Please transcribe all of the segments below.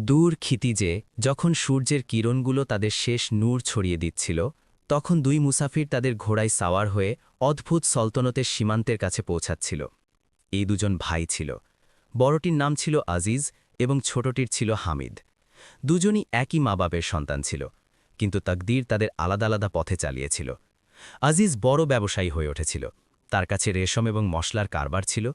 দূর ক্ষিতিজে যখন সূর্যের কিরণগুলো তাদের শেষ নূর ছড়িয়ে দিচ্ছিল তখন দুই মুসাফির তাদের ঘোড়ায় সাওয়ার হয়ে অদ্ভুত সলতনতের সীমান্তের কাছে পৌঁছাচ্ছিল। এই দুজন ভাই ছিল। বড়টির নাম ছিল আজিজ এবং ছোটটির ছিল হামিদ। দুজনই একই মা বাপের সন্তান ছিল, কিন্তু তাকদীর তাদের আলাদা আলাদা পথে চালিয়েছিল। আজিজ বড় ব্যবসায়ী হয়ে উঠেছিল। তার কাছে রেশম এবং মশলার কারবার ছিল।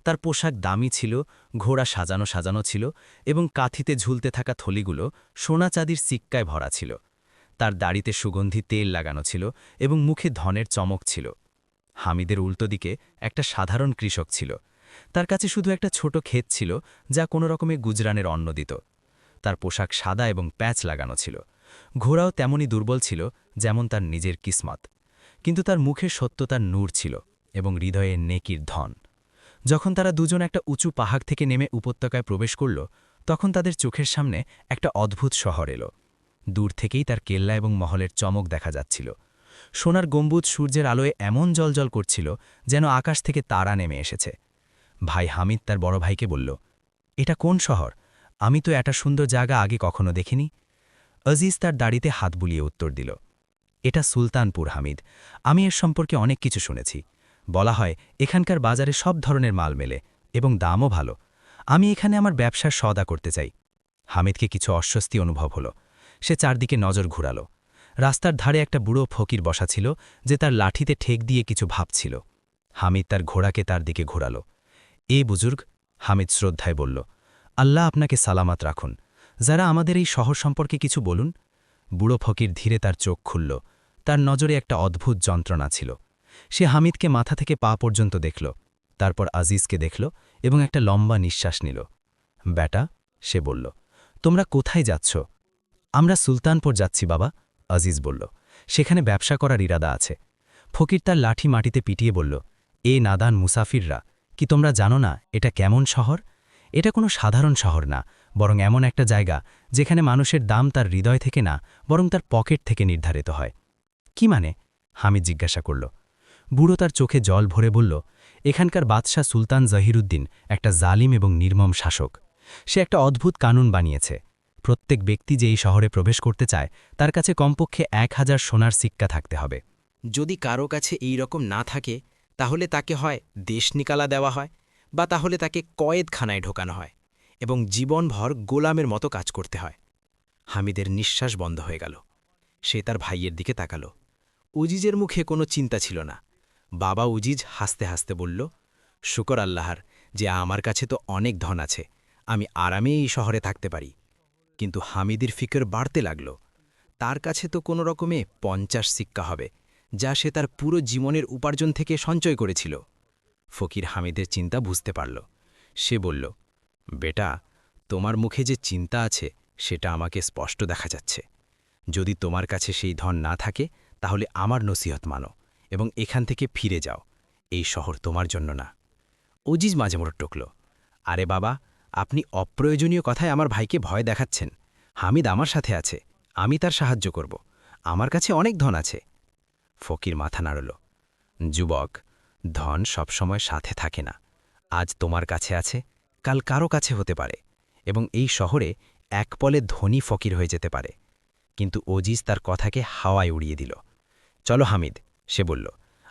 তার পোশাক দামি ছিল, ঘোড়া সাজানো সাজানো ছিল এবং কাঁথিতে ঝুলতে থাকা থলিগুলো সোনা চাঁদির সিক্কায় ভরা ছিল। তার দাড়িতে সুগন্ধি তেল লাগানো ছিল এবং মুখে ধনের চমক ছিল। হামিদের উল্টো দিকে একটা সাধারণ কৃষক ছিল। তার কাছে শুধু একটা ছোট ক্ষেত ছিল, যা কোনো রকমে গুজরানের অন্ন দিত। তার পোশাক সাদা এবং প্যাচ লাগানো ছিল। ঘোড়াও তেমনই দুর্বল ছিল যেমন তার নিজের কিসমত। কিন্তু তার মুখে সত্যতার নূর ছিল এবং হৃদয়ে নেকির ধন। যখন তারা দুজন একটা উঁচু পাহাড় থেকে নেমে উপত্যকায় প্রবেশ করল, তখন তাদের চোখের সামনে একটা অদ্ভুত শহর এলো। দূর থেকেই তার কেল্লা এবং মহলের চমক দেখা যাচ্ছিল। সোনার গম্বুজ সূর্যের আলোয় এমন জ্বলজ্বল করছিল যেন আকাশ থেকে তারা নেমে এসেছে। ভাই হামিদ তার বড় ভাইকে বলল, এটা কোন শহর? আমি তো এটা সুন্দর জায়গা আগে কখনো দেখিনি। আজিজ তার দাড়িতে হাত বুলিয়ে উত্তর দিল, এটা সুলতানপুর হামিদ। আমি এর সম্পর্কে অনেক কিছু শুনেছি। বলা হয় এখানকার বাজারে সব ধরনের মাল মেলে এবং দামও ভালো। আমি এখানে আমার ব্যবসার সওদা করতে চাই। হামিদকে কিছু অস্বস্তি অনুভব হলো। সে চারদিকে নজর ঘুরালো। রাস্তার ধারে একটা বুড়ো ফকির বসা ছিল, যে তার লাঠিতে ঠেক দিয়ে কিছু ভাবছিল। হামিদ তার ঘোড়াকে তার দিকে ঘোরালো। এই বুজুর্গ, হামিদ শ্রদ্ধায় বলল, আল্লাহ আপনাকে সালামাত রাখুন। যারা আমাদের এই শহর সম্পর্কে কিছু বলুন। বুড়ো ফকির ধীরে তার চোখ খুলল। তার নজরে একটা অদ্ভুত যন্ত্রণা ছিল। সে হামিদকে মাথা থেকে পা পর্যন্ত দেখল, তারপর আজিজকে দেখল এবং একটা লম্বা নিঃশ্বাস নিল। ব্যাটা, সে বলল, তোমরা কোথায় যাচ্ছ? আমরা সুলতানপুর যাচ্ছি বাবা, আজিজ বলল। সেখানে ব্যবসা করার ইরাদা আছে। ফকির তার লাঠি মাটিতে পিটিয়ে বলল, এ নাদান মুসাফিররা, কি তোমরা জানো না এটা কেমন শহর? এটা কোনো সাধারণ শহর না, বরং এমন একটা জায়গা যেখানে মানুষের দাম তার হৃদয় থেকে না, বরং তার পকেট থেকে নির্ধারিত হয়। কি মানে? হামিদ জিজ্ঞাসা করল। বুড়ো তার চোখে জল ভরে বলল, এখানকার বাদশাহ সুলতান জহিরুদ্দিন একটা জালিম এবং নির্মম শাসক। সে একটা অদ্ভুত কানুন বানিয়েছে। প্রত্যেক ব্যক্তি যে এই শহরে প্রবেশ করতে চায়, তার কাছে কমপক্ষে 1000 সোনার সিক্কা থাকতে হবে। যদি কারো কাছে এই রকম না থাকে, তাহলে তাকে হয় দেশ নিকালা দেওয়া হয়, বা তাহলে তাকে কয়েদখানায় ঢোকানো হয় এবং জীবনভর গোলামের মতো কাজ করতে হয়। হামিদের নিঃশ্বাস বন্ধ হয়ে গেল। সে তার ভাইয়ের দিকে তাকাল। উজিজের মুখে কোনো চিন্তা ছিল না। বাবা উজিজ হাসতে হাসতে বলল, শুকর আল্লাহর যে আমার কাছে তো অনেক ধন আছে, আমি আরামে এই শহরে থাকতে পারি। কিন্তু হামিদের ফিকর বাড়তে লাগল। তার কাছে তো কোনো রকমে 50 সিক্কা হবে, যা সে তার পুরো জীবনের উপার্জন থেকে সঞ্চয় করেছিল। ফকির হামিদের চিন্তা বুঝতে পারল। সে বলল, বেটা, তোমার মুখে যে চিন্তা আছে সেটা আমাকে স্পষ্ট দেখা যাচ্ছে। যদি তোমার কাছে সেই ধন না থাকে, তাহলে আমার নসিহত মানো এবং এখান থেকে ফিরে যাও। এই শহর তোমার জন্য না। অজিজ মাঝে মোড় টুকল, আরে বাবা, আপনি অপ্রয়োজনীয় কথায় আমার ভাইকে ভয় দেখাচ্ছেন। হামিদ আমার সাথে আছে, আমি তার সাহায্য করব। আমার কাছে অনেক ধন আছে। ফকির মাথা নাড়ল, যুবক, ধন সবসময় সাথে থাকে না। আজ তোমার কাছে আছে, কাল কারো কাছে হতে পারে, এবং এই শহরে এক পলে ধনী ফকির হয়ে যেতে পারে। কিন্তু অজিজ তার কথাকে হাওয়ায় উড়িয়ে দিল। চলো হামিদ, সে বলল,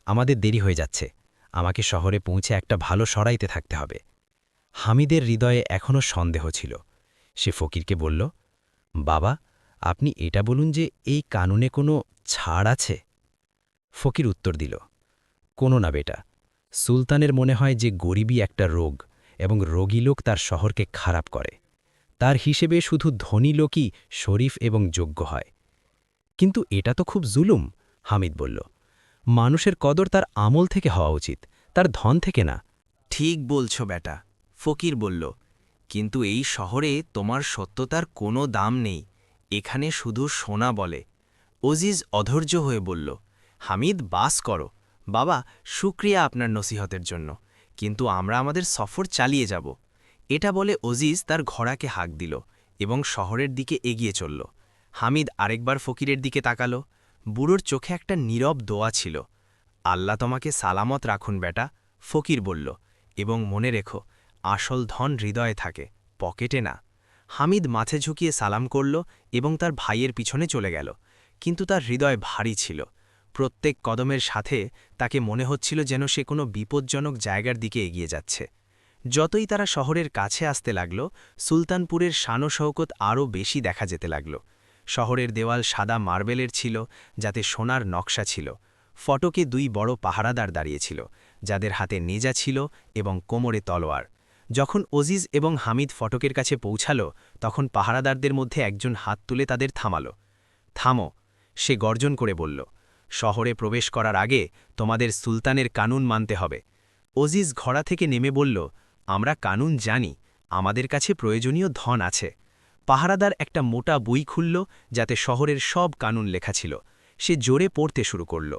আমাদের দেরি হয়ে যাচ্ছে। আমাকে শহরে পৌঁছে একটা ভালো সরাইতে থাকতে হবে। হামিদের হৃদয়ে এখনও সন্দেহ ছিল। সে ফকিরকে বলল, বাবা, আপনি এটা বলুন যে এই কানুনে কোনো ছাড় আছে? ফকির উত্তর দিল, কোনো না বেটা। সুলতানের মনে হয় যে গরিবই একটা রোগ, এবং রোগী লোক তার শহরকে খারাপ করে। তার হিসেবে শুধু ধনী লোকই শরীফ এবং যোগ্য হয়। কিন্তু এটা তো খুব জুলুম, হামিদ বলল। মানুষের কদর তার আমল থেকে হওয়া উচিত, তার ধন থেকে না। ঠিক বলছ বেটা, ফকির বলল, কিন্তু এই শহরে তোমার সত্যতার কোনো দাম নেই। এখানে শুধু সোনা বলে। অজিজ অধৈর্য হয়ে বলল, হামিদ, বাস করো। বাবা, শুক্রিয়া আপনার নসিহতের জন্য, কিন্তু আমরা আমাদের সফর চালিয়ে যাব। এটা বলে অজিজ তার ঘোড়াকে হাঁক দিল এবং শহরের দিকে এগিয়ে চলল। হামিদ আরেকবার ফকিরের দিকে তাকাল। বুড়োর চোখে একটা নীরব দোয়া ছিল। আল্লাহ তোমাকে সালামত রাখুন বেটা, ফকির বলল, এবং মনে রেখো, আসল ধন হৃদয়ে থাকে, পকেটে না। হামিদ মাথে ঝুঁকিয়ে সালাম করল এবং তার ভাইয়ের পিছনে চলে গেল, কিন্তু তার হৃদয় ভারী ছিল। প্রত্যেক কদমের সাথে তাকে মনে হচ্ছিল যেন সে কোনো বিপজ্জনক জায়গার দিকে এগিয়ে যাচ্ছে। যতই তারা শহরের কাছে আসতে লাগল, সুলতানপুরের শানো শৌকত আরও বেশি দেখা যেতে লাগল। শহরের দেওয়াল সাদা মার্বেলের ছিল, যাতে সোনার নকশা ছিল। ফটকে 2 বড় পাহারাদার দাঁড়িয়েছিল, যাদের হাতে নেজা ছিল এবং কোমরে তলোয়ার। যখন অজিজ এবং হামিদ ফটকের কাছে পৌঁছাল, তখন পাহারাদারদের মধ্যে একজন হাত তুলে তাদের থামাল। থামো, সে গর্জন করে বলল, শহরে প্রবেশ করার আগে তোমাদের সুলতানের কানুন মানতে হবে। অজিজ ঘোড়া থেকে নেমে বলল, আমরা কানুন জানি, আমাদের কাছে প্রয়োজনীয় ধন আছে। পাহারাদার একটা মোটা বই খুলল, যাতে শহরের সব কানুন লেখা ছিল। সে জোরে পড়তে শুরু করল।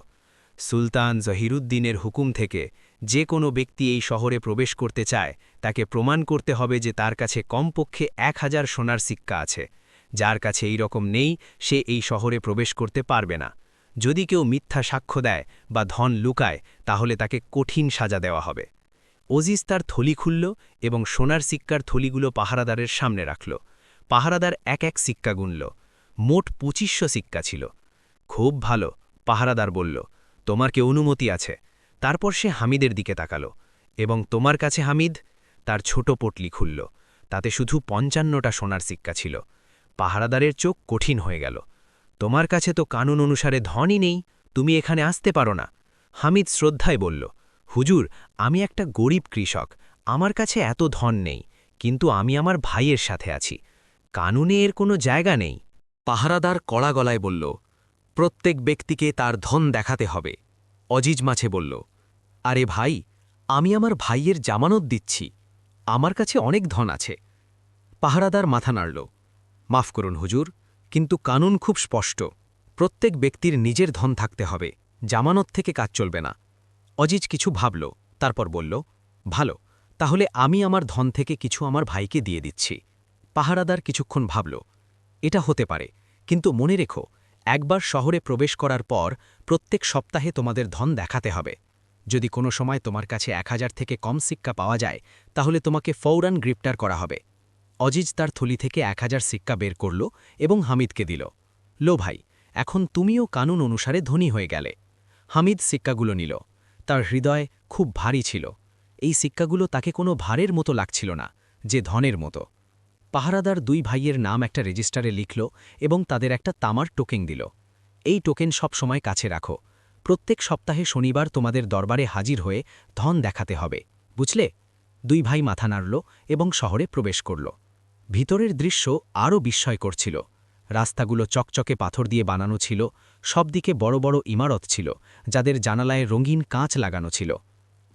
সুলতান জহিরুদ্দিনের হুকুম থেকে যে কোনো ব্যক্তি এই শহরে প্রবেশ করতে চায়, তাকে প্রমাণ করতে হবে যে তার কাছে কমপক্ষে 1000 সোনার সিক্কা আছে। যার কাছে এই রকম নেই, সে এই শহরে প্রবেশ করতে পারবে না। যদি কেউ মিথ্যা সাক্ষ্য দেয় বা ধন লুকায়, তাহলে তাকে কঠিন সাজা দেওয়া হবে। অজিজ তার থলি খুলল এবং সোনার সিক্কার থলিগুলো পাহারাদারের সামনে রাখল। পাহারাদার এক এক সিক্কা গুনল। মোট 2500 সিক্কা ছিল। খুব ভালো, পাহারাদার বলল, তোমার কি অনুমতি আছে? তারপর সে হামিদের দিকে তাকালো। এবং তোমার কাছে হামিদ? তার ছোট পটলি খুলল। তাতে শুধু 55টা সোনার সিক্কা ছিল। পাহারাদারের চোখ কঠিন হয়ে গেল। তোমার কাছে তো কানুন অনুসারে ধনই নেই, তুমি এখানে আসতে পারো না। হামিদ শ্রদ্ধায় বলল, হুজুর, আমি একটা গরিব কৃষক, আমার কাছে এত ধন নেই, কিন্তু আমি আমার ভাইয়ের সাথে আছি, কানুনে এর কোনো জায়গা নেই। পাহারাদার কড়া গলায় বলল, প্রত্যেক ব্যক্তিকে তার ধন দেখাতে হবে। অজিজ মাছে বলল, আরে ভাই, আমি আমার ভাইয়ের জামানত দিচ্ছি, আমার কাছে অনেক ধন আছে। পাহারাদার মাথা নাড়ল, মাফ করুন হুজুর, কিন্তু কানুন খুব স্পষ্ট, প্রত্যেক ব্যক্তির নিজের ধন থাকতে হবে, জামানত থেকে কাজ চলবে না। অজিজ কিছু ভাবল, তারপর বলল, ভালো, তাহলে আমি আমার ধন থেকে কিছু আমার ভাইকে দিয়ে দিচ্ছি। পাহারাদার কিছুক্ষণ ভাবল, এটা হতে পারে, কিন্তু মনে রেখো, একবার শহরে প্রবেশ করার পর প্রত্যেক সপ্তাহে তোমাদের ধন দেখাতে হবে। যদি কোনো সময় তোমার কাছে 1000 থেকে কম সিক্কা পাওয়া যায়, তাহলে তোমাকে ফৌরান গ্রেপ্তার করা হবে। অজিজ তার থলি থেকে 1000 সিক্কা বের করল এবং হামিদকে দিল। লো ভাই, এখন তুমিও কানুন অনুসারে ধনী হয়ে গেলে। হামিদ সিক্কাগুলো নিল। তার হৃদয় খুব ভারী ছিল। এই সিক্কাগুলো তাকে কোনো ভারের মতো লাগছিল না, যে ধনের মতো। পাহারাদার 2 ভাইয়ের নাম একটা রেজিস্টারে লিখল এবং তাদের একটা তামার টোকেন দিল। এই টোকেন সব সময় কাছে রাখো। প্রত্যেক সপ্তাহে শনিবার তোমাদের দরবারে হাজির হয়ে ধন দেখাতে হবে, বুঝলে? 2 ভাই মাথা নাড়ল এবং শহরে প্রবেশ করল। ভিতরের দৃশ্য আরও বিস্ময়কর ছিল। রাস্তাগুলো চকচকে পাথর দিয়ে বানানো ছিল, সবদিকে বড় বড় ইমারত ছিল, যাদের জানালায় রঙিন কাঁচ লাগানো ছিল।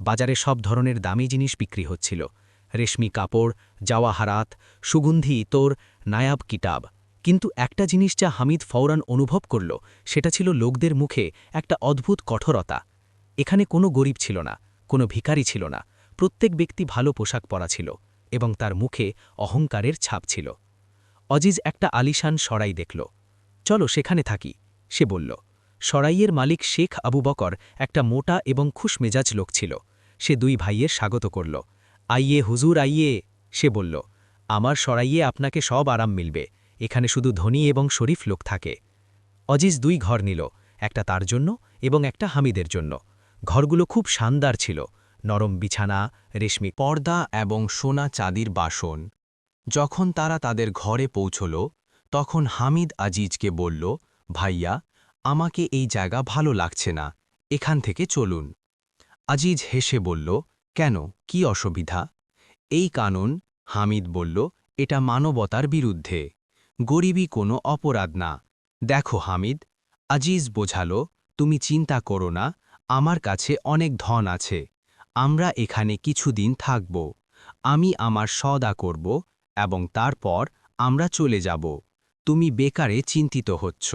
বাজারে সব ধরনের দামি জিনিস বিক্রি হচ্ছিল, রেশমি কাপড়, জাওয়াহারাত, সুগন্ধি ইতর, নায়াব কিতাব। কিন্তু একটা জিনিস যা হামিদ ফৌরান অনুভব করল, সেটা ছিল লোকদের মুখে একটা অদ্ভুত কঠোরতা। এখানে কোনো গরিব ছিল না, কোনো ভিখারি ছিল না, প্রত্যেক ব্যক্তি ভালো পোশাক পরা ছিল এবং তার মুখে অহংকারের ছাপ ছিল। অজিজ একটা আলিশান সরাই দেখল। চলো সেখানে থাকি, সে বলল। সরাইয়ের মালিক শেখ আবু বকর একটা মোটা এবং খুশমেজাজ লোক ছিল। সে 2 ভাইয়ের স্বাগত করল। আইয়ে হুজুর, আইয়ে, সে বলল, আমার সরাইয়ে আপনাকে সব আরাম মিলবে, এখানে শুধু ধনী এবং শরীফ লোক থাকে। অজিজ 2 ঘর নিল, একটা তার জন্য এবং একটা হামিদের জন্য। ঘরগুলো খুব শানদার ছিল, নরম বিছানা, রেশমি পর্দা এবং সোনা চাঁদির বাসন। যখন তারা তাদের ঘরে পৌঁছল, তখন হামিদ আজিজকে বলল, ভাইয়া, আমাকে এই জায়গা ভালো লাগছে না, এখান থেকে চলুন। আজিজ হেসে বলল, কেন, কি অসুবিধা? এই কানুন। হামিদ বলল, এটা মানবতার বিরুদ্ধে, গরিবই কোনো অপরাধ না। দেখো হামিদ, আজিজ বোঝালো, তুমি চিন্তা করো না, আমার কাছে অনেক ধন আছে, আমরা এখানে কিছুদিন থাকব, আমি আমার সওদা করব এবং তারপর আমরা চলে যাব। তুমি বেকারে চিন্তিত হচ্ছ।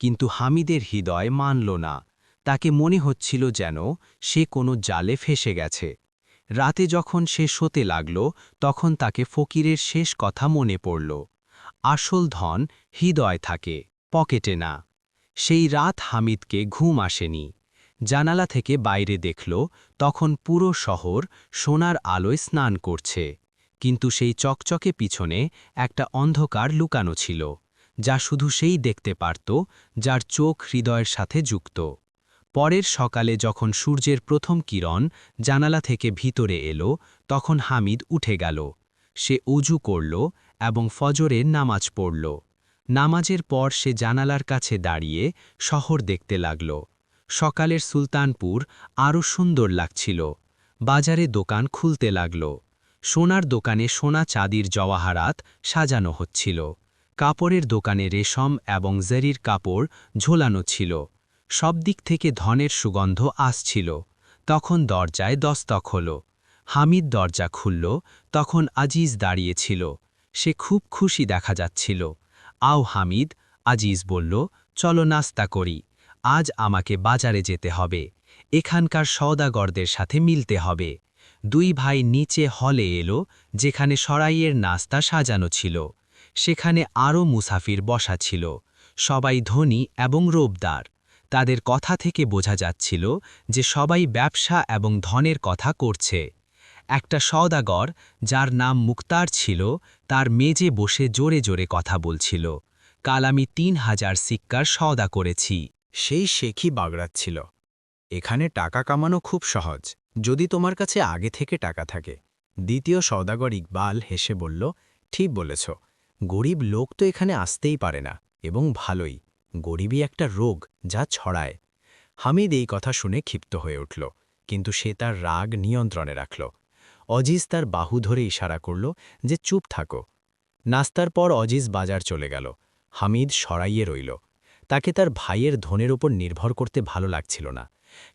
কিন্তু হামিদের হৃদয় মানল না, তাকে মনে হচ্ছিল যেন সে কোনো জালে ফেসে গেছে। রাতে যখন সে শোতে লাগল, তখন তাকে ফকিরের শেষ কথা মনে পড়ল, আসল ধন হৃদয় থাকে, পকেটে না। সেই রাত হামিদকে ঘুম আসেনি। জানালা থেকে বাইরে দেখল, তখন পুরো শহর সোনার আলোয় স্নান করছে, কিন্তু সেই চকচকে পিছনে একটা অন্ধকার লুকানো ছিল, যা শুধু সেই দেখতে পারত যার চোখ হৃদয়ের সাথে যুক্ত। পরের সকালে যখন সূর্যের প্রথম কিরণ জানালা থেকে ভিতরে এলো, তখন হামিদ উঠে গেল। সে অজু করল এবং ফজরের নামাজ পড়ল। নামাজের পর সে জানালার কাছে দাঁড়িয়ে শহর দেখতে লাগল। সকালের সুলতানপুর আরও সুন্দর লাগছিল। বাজারে দোকান খুলতে লাগল। সোনার দোকানে সোনা চাঁদির জওয়াহারাত সাজানো হচ্ছিল। কাপড়ের দোকানে রেশম এবং জরির কাপড় ঝোলানো ছিল। সব দিক থেকে ধনের সুগন্ধ আসছিল। তখন দরজায় দস্তক হল। হামিদ দরজা খুলল, তখন আজিজ দাঁড়িয়েছিল। সে খুব খুশি দেখা যাচ্ছিল। আও হামিদ, আজিজ বলল, চলো নাস্তা করি। আজ আমাকে বাজারে যেতে হবে। এখানকার সওদাগরদের সাথে মিলতে হবে। দুই ভাই নিচে হলে এলো, যেখানে সরাইয়ের নাস্তা সাজানো ছিল। সেখানে আরও মুসাফির বসা ছিল। সবাই ধনী এবং রোবদার। তাদের কথা থেকে বোঝা যাচ্ছিল যে সবাই ব্যবসা এবং ধনের কথা করছে। একটা সওদাগর, যার নাম মুক্তার ছিল, তার মেজে বসে জোরে জোরে কথা বলছিল। কাল আমি ৩,০০০ সিক্কার সওদা করেছি। সেই শেখই বাগড়াচ্ছিল। এখানে টাকা কামানো খুব সহজ, যদি তোমার কাছে আগে থেকে টাকা থাকে। দ্বিতীয় সওদাগর ইকবাল হেসে বলল, ঠিক বলেছ, গরিব লোক তো এখানে আসতেই পারে না, এবং ভালোই। গরিবই একটা রোগ যা ছড়ায়। হামিদ এই কথা শুনে ক্ষিপ্ত হয়ে উঠল, কিন্তু সে তার রাগ নিয়ন্ত্রণে রাখল। অজিজ তার বাহু ধরে ইশারা করল যে চুপ থাকো। নাস্তার পর অজিজ বাজার চলে গেল। হামিদ সরাইয়ে রইল। তাকে তার ভাইয়ের ধনের ওপর নির্ভর করতে ভালো লাগছিল না।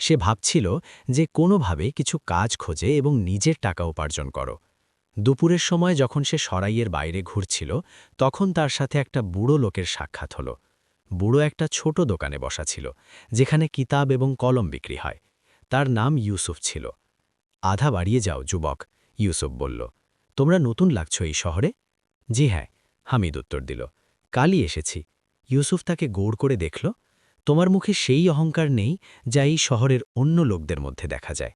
সে ভাবছিল যে কোনোভাবে কিছু কাজ খোঁজে এবং নিজের টাকা উপার্জন করো। দুপুরের সময় যখন সে সরাইয়ের বাইরে ঘুরছিল, তখন তার সাথে একটা বুড়ো লোকের সাক্ষাৎ হলো। বুড়ো একটা ছোট দোকানে বসা ছিল, যেখানে কিতাব এবং কলম বিক্রি হয়। তার নাম ইউসুফ ছিল। আধা বাড়িয়ে যাও যুবক, ইউসুফ বলল। তোমরা নতুন লাগছো এই শহরে? জি হ্যাঁ, হামিদ উত্তর দিল। কালই এসেছি। ইউসুফ তাকে গৌড় করে দেখল। তোমার মুখে সেই অহংকার নেই যা এই শহরের অন্য লোকদের মধ্যে দেখা যায়।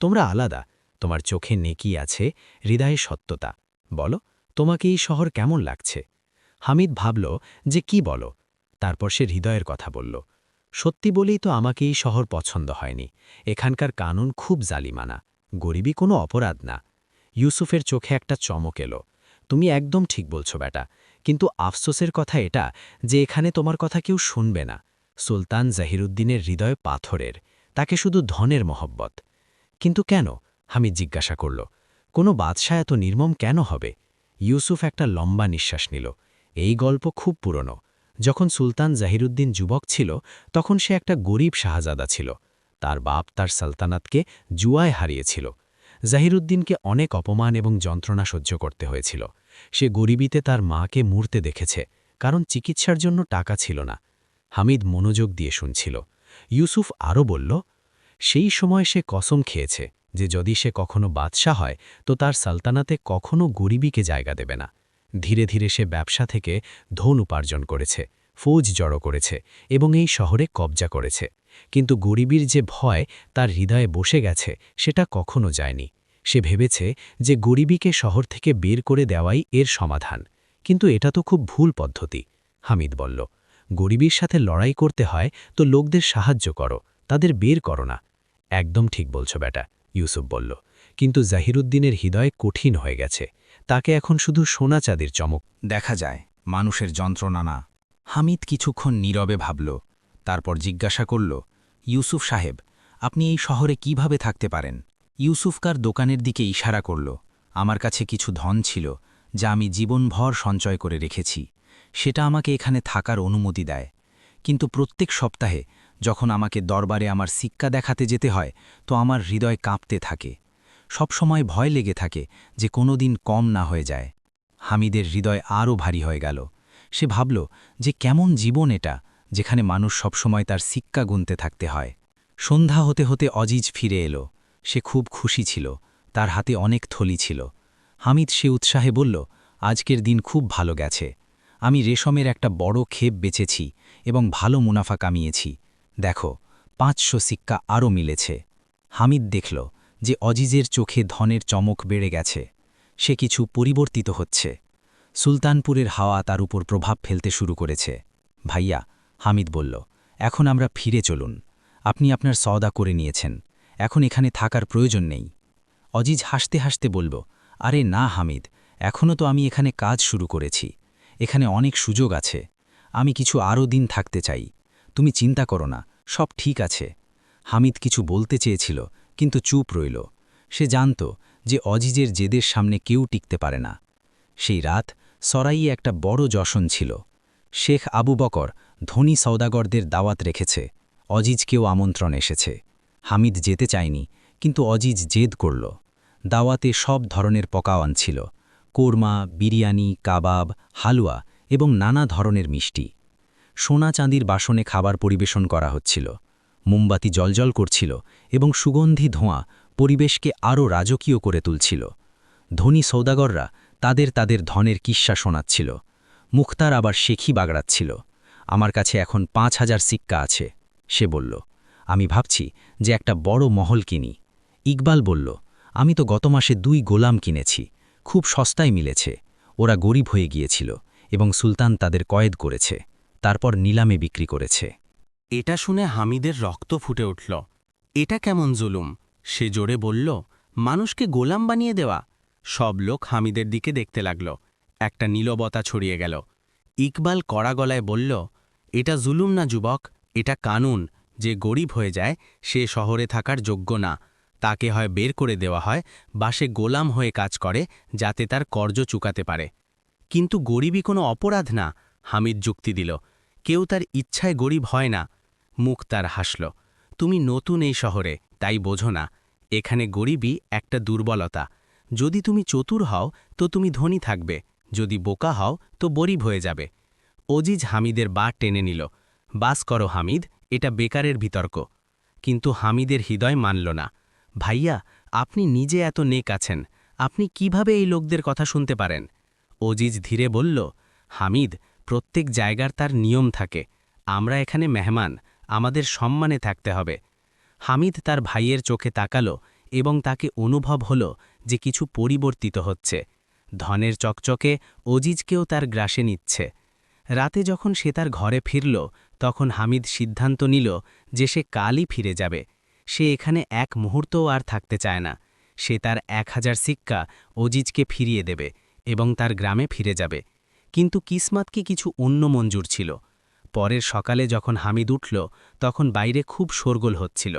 তোমরা আলাদা, তোমার চোখে নেকি আছে, হৃদয়ে সত্যতা। বলো, তোমাকে এই শহর কেমন লাগছে? হামিদ ভাবল যে কি বলো। তারপর সে হৃদয়ের কথা বলল। সত্যি বলেই তো আমাকে এই শহর পছন্দ হয়নি। এখানকার কানুন খুব জালিমানা। গরিবই কোনো অপরাধ না। ইউসুফের চোখে একটা চমক এলো। তুমি একদম ঠিক বলছো বেটা, কিন্তু আফসোসের কথা এটা যে এখানে তোমার কথা কেউ শুনবে না। সুলতান জাহিরুদ্দিনের হৃদয় পাথরের, তাকে শুধু ধনের মহব্বত। কিন্তু কেন? হামিদ জিজ্ঞাসা করল। কোনো বাদশাহ এত নির্মম কেন হবে? ইউসুফ একটা লম্বা নিঃশ্বাস নিল। এই গল্প খুব পুরনো। যখন সুলতান জাহিরুদ্দিন যুবক ছিল, তখন সে একটা গরিব শাহজাদা ছিল। তার বাপ তার সালতানাতকে জুয়ায় হারিয়েছিল। জাহিরুদ্দিনকে অনেক অপমান এবং যন্ত্রণা সহ্য করতে হয়েছিল। সে গরিবিতে তার মাকে মরতে দেখেছে, কারণ চিকিৎসার জন্য টাকা ছিল না। হামিদ মনোযোগ দিয়ে শুনছিল। ইউসুফ আরও বলল, সেই সময় সে কসম খেয়েছে যে যদি সে কখনো বাদশাহ হয় তো তার সালতানাতে কখনো গরিবীকে জায়গা দেবে না। ধীরে ধীরে সে ব্যবসা থেকে ধন উপার্জন করেছে, ফৌজ জড়ো করেছে এবং এই শহরে কবজা করেছে। কিন্তু গরিবীর যে ভয় তার হৃদয়ে বসে গেছে, সেটা কখনো যায়নি। সে ভেবেছে যে গরিবীকে শহর থেকে বের করে দেওয়াই এর সমাধান। কিন্তু এটা তো খুব ভুল পদ্ধতি। হামিদ বলল, গরিবীর সাথে লড়াই করতে হয় তো লোকদের সাহায্য করো, তাদের বের করো না। একদম ঠিক বলছো বেটা, ইউসুফ বলল। কিন্তু জাহিরুদ্দিনের হৃদয় কঠিন হয়ে গেছে। তাকে এখন শুধু সোনা চাঁদির চমক দেখা যায়, মানুষের যন্ত্রণা না। হামিদ কিছুক্ষণ নীরবে ভাবল, তারপর জিজ্ঞাসা করল, ইউসুফ সাহেব, আপনি এই শহরে কিভাবে থাকতে পারেন? ইউসুফকার দোকানের দিকে ইশারা করল। আমার কাছে কিছু ধন ছিল, যা আমি জীবনভর সঞ্চয় করে রেখেছি। সেটা আমাকে এখানে থাকার অনুমতি দেয়। কিন্তু প্রত্যেক সপ্তাহে যখন আমাকে দরবারে আমার সিক্কা দেখাতে যেতে হয়, তো আমার হৃদয় কাঁপতে থাকে। সবসময় ভয় লেগে থাকে যে কোনো দিন কম না হয়ে যায়। হামিদের হৃদয় আরও ভারী হয়ে গেল। সে ভাবল যে কেমন জীবন এটা, যেখানে মানুষ সবসময় তার সিক্কা গুনতে থাকতে হয়। সন্ধ্যা হতে হতে অজিজ ফিরে এলো। সে খুব খুশি ছিল। তার হাতে অনেক থলি ছিল। হামিদ সে উৎসাহে বলল, আজকের দিন খুব ভালো গেছে। আমি রেশমের একটা বড় ক্ষেপ বেচেছি এবং ভালো মুনাফা কামিয়েছি। দেখো, ৫০০ সিক্কা আরও মিলেছে। হামিদ দেখল যে অজিজের চোখে ধনের চমক বেড়ে গেছে। সে কিছু পরিবর্তিত হচ্ছে। সুলতানপুরের হাওয়া তার উপর প্রভাব ফেলতে শুরু করেছে। ভাইয়া, হামিদ বলল, এখন আমরা ফিরে চলুন। আপনি আপনার সওদা করে নিয়েছেন, এখন এখানে থাকার প্রয়োজন নেই। অজিজ হাসতে হাসতে বলল, আরে না হামিদ, এখনও তো আমি এখানে কাজ শুরু করেছি। এখানে অনেক সুযোগ আছে। আমি কিছু আরও দিন থাকতে চাই। তুমি চিন্তা করো না, সব ঠিক আছে। হামিদ কিছু বলতে চেয়েছিল, কিন্তু চুপ রইল। সে জানত যে অজিজের জেদের সামনে কেউ টিকতে পারে না। সেই রাত সরাইয়ে একটা বড় জশন ছিল। শেখ আবু বকর ধনী সওদাগরদের দাওয়াত রেখেছে। অজিজকেও আমন্ত্রণ এসেছে। হামিদ যেতে চায়নি, কিন্তু অজিজ জেদ করল। দাওয়াতে সব ধরনের পকাওয়ান ছিল, কোরমা, বিরিয়ানি, কাবাব, হালুয়া এবং নানা ধরনের মিষ্টি। সোনা চাঁদির বাসনে খাবার পরিবেশন করা হচ্ছিল। মোমবাতি জ্বলজ্বল করছিল এবং সুগন্ধি ধোঁয়া পরিবেশকে আরও রাজকীয় করে তুলছিল। ধনী সৌদাগররা তাদের তাদের ধনের কিস্সা শোনাচ্ছিল। মুখতার আবার শেখি বাগড়াচ্ছিল। আমার কাছে এখন ৫,০০০ সিক্কা আছে, সে বলল। আমি ভাবছি যে একটা বড় মহল কিনি। ইকবাল বলল, আমি তো গত মাসে ২ গোলাম কিনেছি, খুব সস্তায় মিলেছে। ওরা গরিব হয়ে গিয়েছিল এবং সুলতান তাদের কয়েদ করেছে, তারপর নিলামে বিক্রি করেছে। এটা শুনে হামিদের রক্ত ফুটে উঠল। এটা কেমন জুলুম! সে জোরে বলল, মানুষকে গোলাম বানিয়ে দেওয়া। সব লোক হামিদের দিকে দেখতে লাগল। একটা নীরবতা ছড়িয়ে গেল। ইকবাল কড়া গলায় বলল, এটা জুলুম না যুবক, এটা কানুন। যে গরিব হয়ে যায় সে শহরে থাকার যোগ্য না। তাকে হয় বের করে দেওয়া হয় বা সে গোলাম হয়ে কাজ করে যাতে তার কর্জ চুকাতে পারে। কিন্তু গরিবই কোনো অপরাধ না, হামিদ যুক্তি দিল। কেউ তার ইচ্ছায় গরিব হয় না। মুখতার হাসল, তুমি নতুন এই শহরে, তাই বোঝো না। এখানে গরিবই একটা দুর্বলতা। যদি তুমি চতুর হও তো তুমি ধনী থাকবে, যদি বোকা হও তো গরিব হয়ে যাবে। অজিজ হামিদের বা টেনে নিল। বাস করো হামিদ, এটা বেকারের বিতর্ক। কিন্তু হামিদের হৃদয় মানল না। ভাইয়া, আপনি নিজে এত নেক আছেন, আপনি কিভাবে এই লোকদের কথা শুনতে পারেন? অজিজ ধীরে বলল, হামিদ, প্রত্যেক জায়গার তার নিয়ম থাকে। আমরা এখানে মেহমান, আমাদের সম্মানে থাকতে হবে। হামিদ তার ভাইয়ের চোখে তাকালো এবং তাকে অনুভব হল যে কিছু পরিবর্তিত হচ্ছে। ধনের চকচকে অজিজকেও তার গ্রাসে নিচ্ছে। রাতে যখন সে তার ঘরে ফিরল, তখন হামিদ সিদ্ধান্ত নিল যে সে কালই ফিরে যাবে। সে এখানে এক মুহূর্তও আর থাকতে চায় না। সে তার ১,০০০ সিক্কা অজিজকে ফিরিয়ে দেবে এবং তার গ্রামে ফিরে যাবে। কিন্তু কিসমাতকে কিছু অন্য মঞ্জুর ছিল। পরের সকালে যখন হামিদ উঠল, তখন বাইরে খুব শোরগোল হচ্ছিল।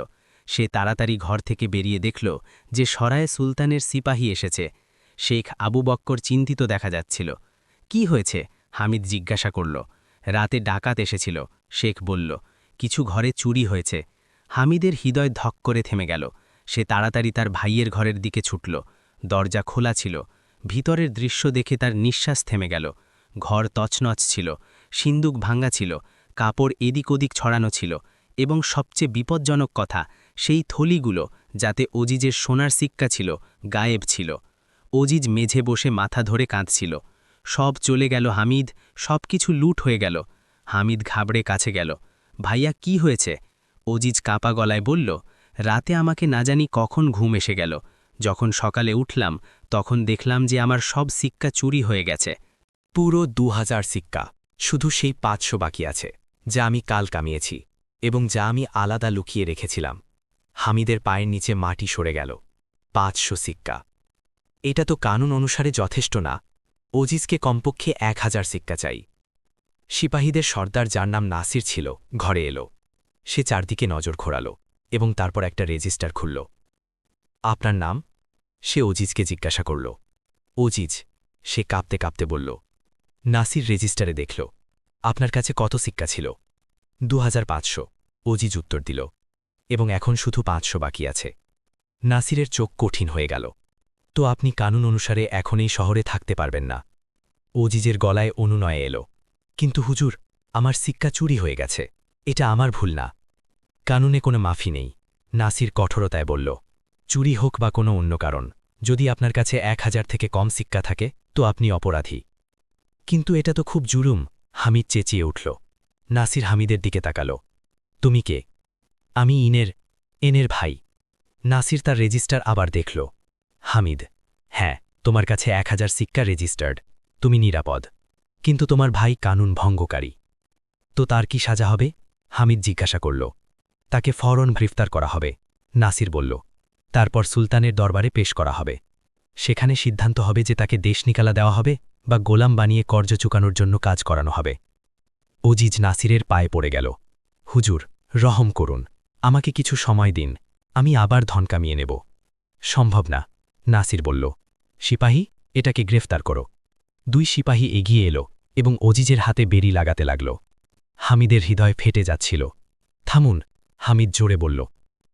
সে তাড়াতাড়ি ঘর থেকে বেরিয়ে দেখল যে সরায়ে সুলতানের সিপাহী এসেছে। শেখ আবু বক্কর চিন্তিত দেখা যাচ্ছিল। কি হয়েছে? হামিদ জিজ্ঞাসা করল। রাতে ডাকাত এসেছিল, শেখ বলল। কিছু ঘরে চুরি হয়েছে। হামিদের হৃদয় ধক করে থেমে গেল। সে তাড়াতাড়ি তার ভাইয়ের ঘরের দিকে ছুটল। দরজা খোলা ছিল। ভিতরের দৃশ্য দেখে তার নিঃশ্বাস থেমে গেল। ঘর তছনছ ছিল, সিন্দুক ভাঙ্গা ছিল, কাপড় এদিক ওদিক ছড়ানো ছিল, এবং সবচেয়ে বিপজ্জনক কথা, সেই থলিগুলো যাতে অজিজের সোনার সিক্কা ছিল গায়েব ছিল। অজিজ মেঝে বসে মাথা ধরে কাঁদছিল। সব চলে গেল হামিদ, সব কিছু লুট হয়ে গেল। হামিদ ঘাবড়ে কাছে গেল। ভাইয়া, কি হয়েছে? অজিজ কাপা গলায় বলল, রাতে আমাকে না জানি কখন ঘুম এসে গেল। যখন সকালে উঠলাম তখন দেখলাম যে আমার সব সিক্কা চুরি হয়ে গেছে। পুরো ২,০০০ সিক্কা, শুধু সেই ৫০০ বাকি আছে, যা আমি কাল কামিয়েছি এবং যা আমি আলাদা লুকিয়ে রেখেছিলাম। হামিদের পায়ের নিচে মাটি সরে গেল। ৫০০ সিক্কা, এটা তো কানুন অনুসারে যথেষ্ট না। অজিজকে কমপক্ষে ১,০০০ সিক্কা চাই। সিপাহীদের সর্দার, যার নাম নাসির ছিল, ঘরে এলো। সে চারদিকে নজর ঘোরাল এবং তারপর একটা রেজিস্টার খুলল। আপনার নাম? সে অজিজকে জিজ্ঞাসা করল। অজিজ, সে কাঁপতে কাঁপতে বলল। নাসির রেজিস্টারে দেখল। আপনার কাছে কত সিক্কা ছিল? ২,৫০০, অজিজ উত্তর দিল। এবং এখন শুধু ৫০০ বাকি আছে। নাসিরের চোখ কঠিন হয়ে গেল। তো আপনি কানুন অনুসারে এখন এই শহরে থাকতে পারবেন না। অজিজের গলায় অনুনয় এলো। কিন্তু হুজুর, আমার সিক্কা চুরি হয়ে গেছে, এটা আমার ভুল না। কানুনে কোনো মাফি নেই, নাসির কঠোরতায় বলল। চুরি হোক বা কোনো অন্য কারণ, যদি আপনার কাছে ১,০০০ থেকে কম সিক্কা থাকে তো আপনি অপরাধী। কিন্তু এটা তো খুব জুলুম, হামিদ চেঁচিয়ে উঠল। নাসির হামিদের দিকে তাকাল। তুমি কে? আমি এনের ভাই। নাসির তার রেজিস্টার আবার দেখল। হামিদ, হ্যাঁ, তোমার কাছে 1000 সিক্কা রেজিস্টার্ড, তুমি নিরাপদ। কিন্তু তোমার ভাই কানুন ভঙ্গকারী। তো তার কি সাজা হবে? হামিদ জিজ্ঞাসা করল। তাকে ফৌরন গ্রেফতার করা হবে, নাসির বলল। তারপর সুলতানের দরবারে পেশ করা হবে। সেখানে সিদ্ধান্ত হবে যে তাকে দেশ নিকালা দেওয়া হবে বা গোলাম বানিয়ে কর্জ চুকানোর জন্য কাজ করানো হবে। অজিজ নাসিরের পায়ে পড়ে গেল। হুজুর, রহম করুন, আমাকে কিছু সময় দিন, আমি আবার ধন কামিয়ে নেব। সম্ভব না, নাসির বলল। সিপাহী, এটাকে গ্রেফতার করো। 2 সিপাহী এগিয়ে এলো এবং অজিজের হাতে বেরি লাগাতে লাগল। হামিদের হৃদয় ফেটে যাচ্ছিল। থামুন, হামিদ জোরে বলল।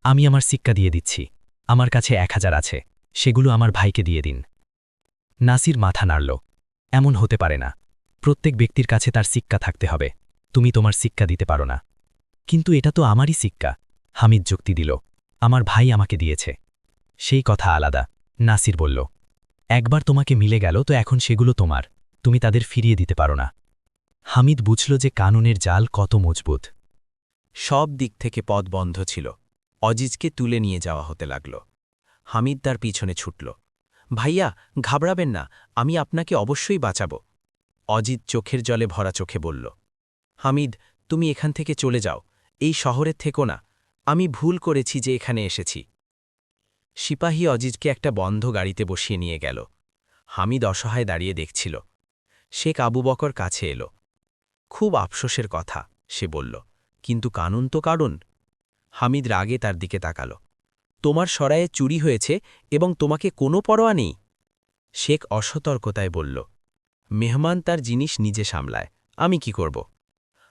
আমি আমার সিক্কা দিয়ে দিচ্ছি, আমার কাছে 1000 আছে, সেগুলো আমার ভাইকে দিয়ে দিন। নাসির মাথা নাড়ল। এমন হতে পারে না, প্রত্যেক ব্যক্তির কাছে তার সিক্কা থাকতে হবে। তুমি তোমার সিক্কা দিতে পারো না। কিন্তু এটা তো আমারই সিক্কা, হামিদ যুক্তি দিল। আমার ভাই আমাকে দিয়েছে। সেই কথা আলাদা, নাসির বলল। একবার তোমাকে মিলে গেল তো এখন সেগুলো তোমার, তুমি তাদের ফিরিয়ে দিতে পারো না। হামিদ বুঝল যে কানুনের জাল কত মজবুত। সব দিক থেকে পথ বন্ধ ছিল। অজিজকে তুলে নিয়ে যাওয়া হতে লাগল। হামিদ তার পিছনে ছুটল। ভাইয়া, ঘাবড়াবেন না, আমি আপনাকে অবশ্যই বাঁচাব। অজিত চোখের জলে ভরা চোখে বলল। হামিদ, তুমি এখান থেকে চলে যাও, এই শহরের থেকো না, আমি ভুল করেছি যে এখানে এসেছি। সিপাহী অজিজকে একটা বন্ধ গাড়িতে বসিয়ে নিয়ে গেল। হামিদ অসহায় দাঁড়িয়ে দেখছিল। শেখ আবু বকর কাছে এলো। খুব আফসোসের কথা, সে বলল, কিন্তু কানুন তো কারণ। হামিদ রাগে তার দিকে তাকাল। তোমার সরায়ে চুরি হয়েছে এবং তোমাকে কোনো পরোয়া নেই। শেখ অসতর্কতায় বলল, মেহমান তার জিনিস নিজে সামলায়, আমি কি করব?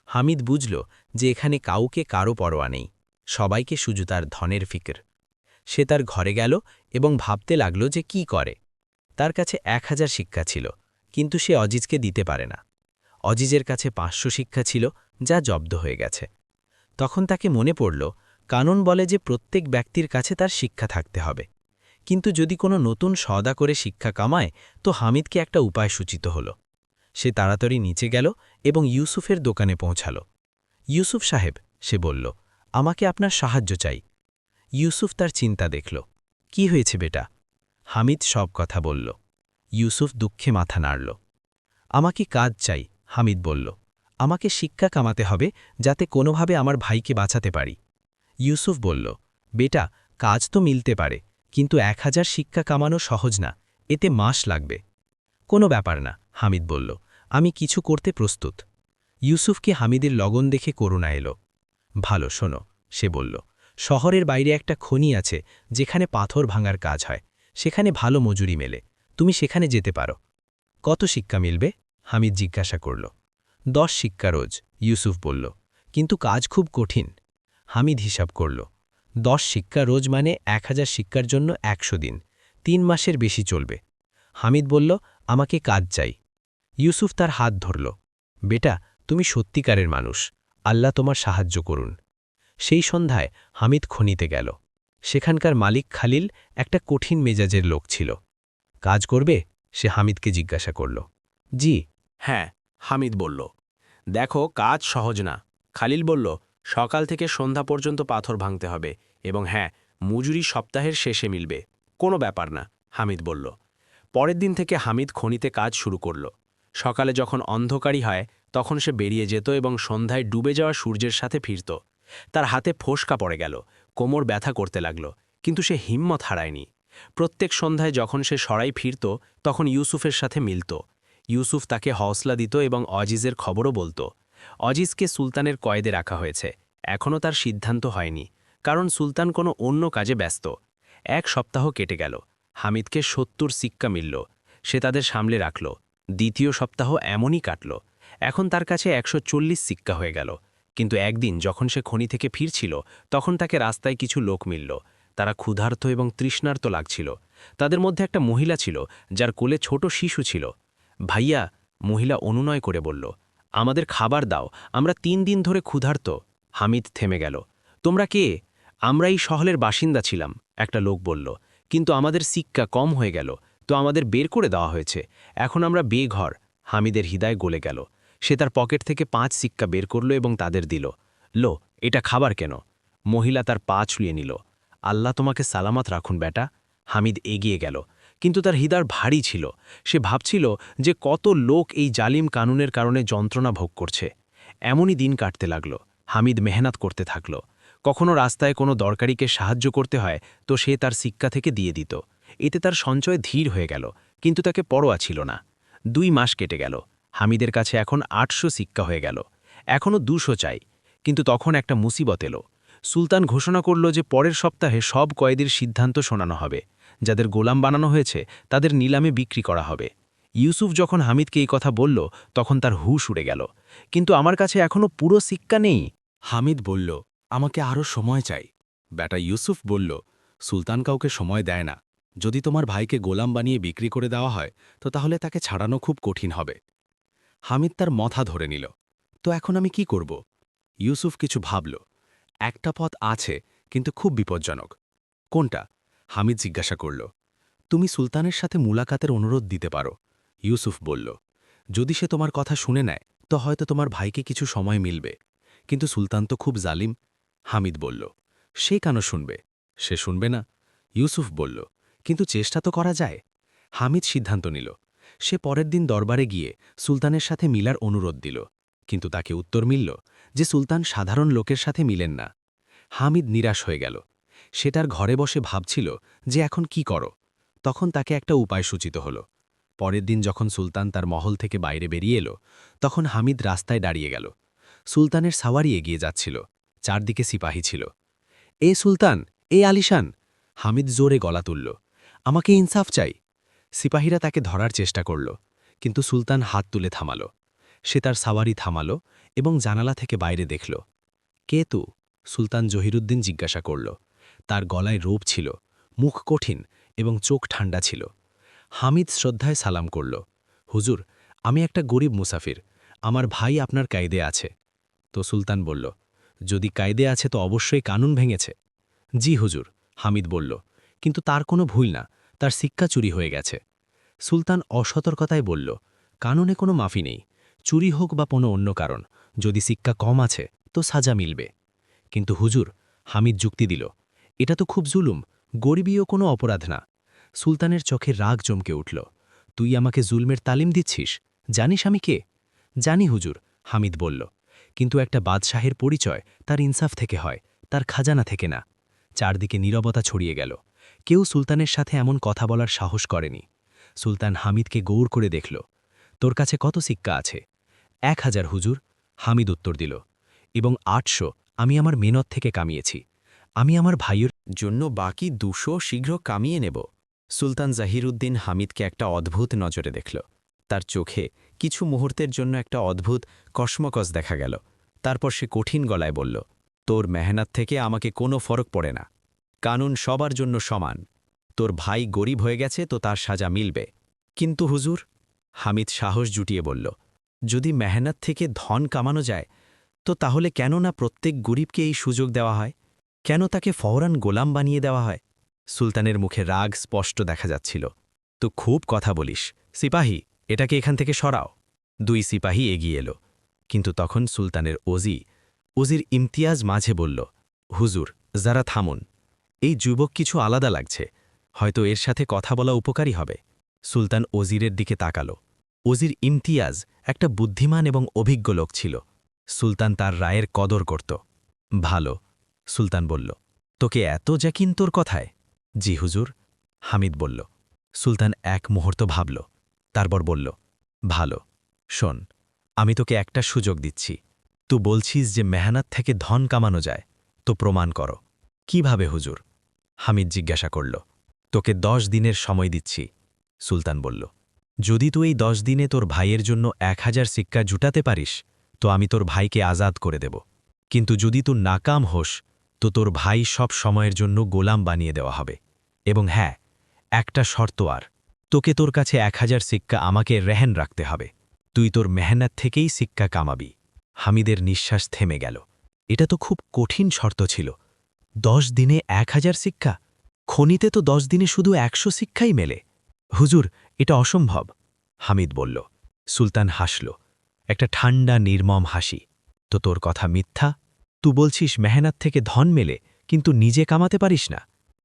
হামিদ বুঝল যে এখানে কাউকে কারো পরোয়া নেই, সবাইকে শুধু তার ধনের ফিকর। সে তার ঘরে গেল এবং ভাবতে লাগল যে কি করে। তার কাছে 1000 শিক্ষা ছিল, কিন্তু সে অজিজকে দিতে পারে না। অজিজের কাছে 500 শিক্ষা ছিল, যা জব্দ হয়ে গেছে। তখন তাকে মনে পড়ল, কানুন বলে যে প্রত্যেক ব্যক্তির কাছে তার শিক্ষা থাকতে হবে। কিন্তু যদি কোনো নতুন সওদা করে শিক্ষা কামায়, তো হামিদকে একটা উপায় সূচিত হল। সে তাড়াতাড়ি নিচে গেল এবং ইউসুফের দোকানে পৌঁছাল। ইউসুফ সাহেব, সে বলল, আমাকে আপনার সাহায্য চাই। ইউসুফ তার চিন্তা দেখল। কি হয়েছে বেটা? হামিদ সব কথা বলল। ইউসুফ দুঃখে মাথা নাড়ল। আমাকে কাজ চাই, হামিদ বলল। আমাকে শিক্ষা কামাতে হবে যাতে কোনোভাবে আমার ভাইকে বাঁচাতে পারি। ইউসুফ বলল, বেটা, কাজ তো মিলতে পারে, কিন্তু 1000 শিক্ষা কামানো সহজ না, এতে মাস লাগবে। কোনো ব্যাপার না, হামিদ বলল, আমি কিছু করতে প্রস্তুত। ইউসুফকে হামিদের লগন দেখে করুণা এলো। ভালো, শোনো, সে বলল, শহরের বাইরে একটা খনি আছে যেখানে পাথর ভাঙার কাজ হয়, সেখানে ভালো মজুরি মেলে, তুমি সেখানে যেতে পারো। কত শিক্ষা মিলবে? হামিদ জিজ্ঞাসা করল। 10 শিক্ষা রোজ, ইউসুফ বলল, কিন্তু কাজ খুব কঠিন। হামিদ হিসাব করল। 10 শিক্ষা রোজ মানে 1000 শিক্ষার জন্য 100 দিন, 3 মাসের বেশি চলবে। হামিদ বলল, আমাকে কাজ চাই। ইউসুফ তার হাত ধরল। বেটা, তুমি সত্যিকারের মানুষ, আল্লাহ তোমার সাহায্য করুন। সেই সন্ধ্যায় হামিদ খনিতে গেল। সেখানকার মালিক খালিল একটা কঠিন মেজাজের লোক ছিল। কাজ করবে? সে হামিদকে জিজ্ঞাসা করল। জি। হ্যাঁ, হামিদ বলল। দেখো, কাজ সহজ না। খালিল বলল, সকাল থেকে সন্ধ্যা পর্যন্ত পাথর ভাঙতে হবে এবং হ্যাঁ, মজুরি সপ্তাহের শেষে মিলবে। কোনো ব্যাপার না, হামিদ বলল। পরের দিন থেকে হামিদ খনিতে কাজ শুরু করল। সকালে যখন অন্ধকারই হয় তখন সে বেরিয়ে যেত এবং সন্ধ্যায় ডুবে যাওয়া সূর্যের সাথে ফিরত। তার হাতে ফোসকা পড়ে গেল, কোমর ব্যথা করতে লাগল, কিন্তু সে হিম্মত হারায়নি। প্রত্যেক সন্ধ্যায় যখন সে সরাই ফিরত তখন ইউসুফের সাথে মিলত। ইউসুফ তাকে হওসলা দিত এবং অজিজের খবরও বলত। অজিজকে সুলতানের কয়েদে রাখা হয়েছে, এখনও তার সিদ্ধান্ত হয়নি, কারণ সুলতান কোনো অন্য কাজে ব্যস্ত। 1 সপ্তাহ কেটে গেল। হামিদকে 70 সিক্কা মিলল। সে তাদের সামলে রাখল। দ্বিতীয় সপ্তাহ এমনই কাটল। এখন তার কাছে 140 সিক্কা হয়ে গেল। কিন্তু একদিন যখন সে খনি থেকে ফিরছিল তখন তাকে রাস্তায় কিছু লোক মিলল। তারা ক্ষুধার্ত এবং তৃষ্ণার্ত লাগছিল। তাদের মধ্যে একটা মহিলা ছিল যার কোলে ছোট শিশু ছিল। ভাইয়া, মহিলা অনুনয় করে বলল, আমাদের খাবার দাও, আমরা 3 দিন ধরে ক্ষুধার্ত। হামিদ থেমে গেল। তোমরা কে? আমরা এই শহরের বাসিন্দা ছিলাম, একটা লোক বলল, কিন্তু আমাদের সিক্কা কম হয়ে গেল, তো আমাদের বের করে দেওয়া হয়েছে। এখন আমরা বেঘর। হামিদের হৃদয় গলে গেল। সে তার পকেট থেকে 5 সিক্কা বের করল এবং তাদের দিল। লো, এটা খাবার কেন? মহিলা তার পা ছুঁয়ে নিল। আল্লাহ তোমাকে সালামত রাখুন বেটা। হামিদ এগিয়ে গেল, কিন্তু তার হৃদয় ভারী ছিল। সে ভাবছিল যে কত লোক এই জালিম কানুনের কারণে যন্ত্রণা ভোগ করছে। এমনই দিন কাটতে লাগল। হামিদ মেহনত করতে থাকল। কখনো রাস্তায় কোনো দরকারিকে সাহায্য করতে হয় তো সে তার সিক্কা থেকে দিয়ে দিত। এতে তার সঞ্চয় ধীর হয়ে গেল, কিন্তু তাকে পরোয়া ছিল না। 2 মাস কেটে গেল। হামিদের কাছে এখন 800 সিক্কা হয়ে গেল। এখনও 200 চাই। কিন্তু তখন একটা মুসিবত এলো। সুলতান ঘোষণা করল যে পরের সপ্তাহে সব কয়েদির সিদ্ধান্ত শোনানো হবে। যাদের গোলাম বানানো হয়েছে তাদের নিলামে বিক্রি করা হবে। ইউসুফ যখন হামিদকে এই কথা বলল তখন তার হুঁশ উড়ে গেল। কিন্তু আমার কাছে এখনও পুরো সিক্কা নেই। হামিদ বলল, আমাকে আরও সময় চাই। বেটা ইউসুফ বলল, সুলতান কাউকে সময় দেয় না। যদি তোমার ভাইকে গোলাম বানিয়ে বিক্রি করে দেওয়া হয় তো তাহলে তাকে ছাড়ানো খুব কঠিন হবে। হামিদ তার মাথা ধরে নিল। তো এখন আমি কি করব? ইউসুফ কিছু ভাবল। একটা পথ আছে, কিন্তু খুব বিপজ্জনক। কোনটা? হামিদ জিজ্ঞাসা করল। তুমি সুলতানের সাথে মুলাকাতের অনুরোধ দিতে পারো। ইউসুফ বলল, যদি সে তোমার কথা শুনে নেয় তো হয়তো তোমার ভাইকে কিছু সময় মিলবে। কিন্তু সুলতান তো খুব জালিম। হামিদ বলল, সে কেন শুনবে? সে শুনবে না। ইউসুফ বলল, কিন্তু চেষ্টা তো করা যায়। হামিদ সিদ্ধান্ত নিল। সে পরের দিন দরবারে গিয়ে সুলতানের সাথে মিলার অনুরোধ দিল, কিন্তু তাকে উত্তর মিলল যে সুলতান সাধারণ লোকের সাথে মিলেন না। হামিদ নিরাশ হয়ে গেল। সে তার ঘরে বসে ভাবছিল যে এখন কি করো। তখন তাকে একটা উপায় সূচিত হল। পরের দিন যখন সুলতান তার মহল থেকে বাইরে বেরিয়ে এলো তখন হামিদ রাস্তায় দাঁড়িয়ে গেল। সুলতানের সাওয়ারি এগিয়ে যাচ্ছিল। চারদিকে সিপাহী ছিল। এ সুলতান, এ আলিশান! হামিদ জোরে গলা তুলল, আমাকে ইনসাফ চাই। সিপাহীরা তাকে ধরার চেষ্টা করল, কিন্তু সুলতান হাত তুলে থামাল। সে তার সাওয়ারি থামাল এবং জানালা থেকে বাইরে দেখল। কে তু? সুলতান জহিরুদ্দিন জিজ্ঞাসা করল। তার গলায় রোপ ছিল, মুখ কঠিন এবং চোখ ঠান্ডা ছিল। হামিদ শ্রদ্ধায় সালাম করল। হুজুর, আমি একটা গরিব মুসাফির। আমার ভাই আপনার কায়দে আছে। তো সুলতান বলল, যদি কায়দে আছে তো অবশ্যই কানুন ভেঙেছে। জি হুজুর, হামিদ বলল, কিন্তু তার কোনো ভুল না, তার সিক্কা চুরি হয়ে গেছে। সুলতান অসতর্কতায় বলল, কানুনে কোনো মাফি নেই। চুরি হোক বা কোনো অন্য কারণ, যদি সিক্কা কম আছে তো সাজা মিলবে। কিন্তু হুজুর, হামিদ যুক্তি দিল, এটা তো খুব জুলুম। গরিবীও কোনো অপরাধ না। সুলতানের চোখে রাগ চমকে উঠল। তুই আমাকে জুলমের তালিম দিচ্ছিস? জানিস আমি কে? জানি হুজুর, হামিদ বলল, কিন্তু একটা বাদশাহের পরিচয় তার ইনসাফ থেকে হয়, তার খাজানা থেকে না। চারদিকে নীরবতা ছড়িয়ে গেল। কেউ সুলতানের সাথে এমন কথা বলার সাহস করেনি। সুলতান হামিদকে গৌর করে দেখল। তোর কাছে কত সিক্কা আছে? 1000 হুজুর, হামিদ উত্তর দিল। এবং 800 আমি আমার মেহনত থেকে কামিয়েছি। আমি আমার ভাইয়ের জন্য বাকি 200 শীঘ্র কামিয়ে নেব। সুলতান জাহিরুদ্দিন হামিদকে একটা অদ্ভুত নজরে দেখল। তার চোখে কিছু মুহূর্তের জন্য একটা অদ্ভুত কসমকস দেখা গেল। তারপর সে কঠিন গলায় বলল, তোর মেহনত থেকে আমাকে কোনো ফরক পড়ে না। কানুন সবার জন্য সমান। তোর ভাই গরিব হয়ে গেছে তো তার সাজা মিলবে। কিন্তু হুজুর, হামিদ সাহস জুটিয়ে বলল, যদি মেহনত থেকে ধন কামানো যায় তো তাহলে কেন না প্রত্যেক গরিবকে এই সুযোগ দেওয়া হয়? কেন তাকে ফওরান গোলাম বানিয়ে দেওয়া হয়? সুলতানের মুখে রাগ স্পষ্ট দেখা যাচ্ছিল। তো খুব কথা বলিস। সিপাহী, এটাকে এখান থেকে সরাও। 2 সিপাহী এগিয়ে এলো। কিন্তু তখন সুলতানের ওজির ইমতিয়াজ মাঝে বলল, হুজুর, যারা থামুন। এই যুবক কিছু আলাদা লাগছে। হয়তো এর সাথে কথা বলা উপকারী হবে। সুলতান ওজিরের দিকে তাকাল। ওজির ইমতিয়াজ একটা বুদ্ধিমান এবং অভিজ্ঞ লোক ছিল। সুলতান তার রায়ের কদর করত। ভালো, সুলতান বলল, তোকে এত জাকিন তোর কথায়? জি হুজুর, হামিদ বলল। সুলতান এক মুহূর্ত ভাবল, তারপর বলল, ভালো, শোন, আমি তোকে একটা সুযোগ দিচ্ছি। তুই বলছিস যে মেহনত থেকে ধন কামানো যায়, তো প্রমাণ করো। কিভাবে হুজুর? হামিদ জিজ্ঞাসা করল। তোকে 10 দিনের সময় দিচ্ছি, সুলতান বলল। যদি তুই এই 10 দিনে তোর ভাইয়ের জন্য 1000 সিক্কা জুটাতে পারিস তো আমি তোর ভাইকে আজাদ করে দেব। কিন্তু যদি তুই নাকাম হোস তো তোর ভাই সব সময়ের জন্য গোলাম বানিয়ে দেওয়া হবে। এবং হ্যাঁ, একটা শর্ত আর, তোকে তোর কাছে 1000 সিক্কা আমাকে রেহেন রাখতে হবে। তুই তোর মেহনত থেকেই সিক্কা কামাবি। হামিদের নিঃশ্বাস থেমে গেল। এটা তো খুব কঠিন শর্ত ছিল। 10 দিনে 1000 সিক্কা? খনিতে তো 10 দিনে শুধু 100 সিক্কাই মেলে। হুজুর, এটা অসম্ভব, হামিদ বলল। সুলতান হাসল, একটা ঠান্ডা নির্মম হাসি। তো তোর কথা মিথ্যা? তুই বলছিস মেহনত থেকে ধন মেলে, কিন্তু নিজে কামাতে পারিস না।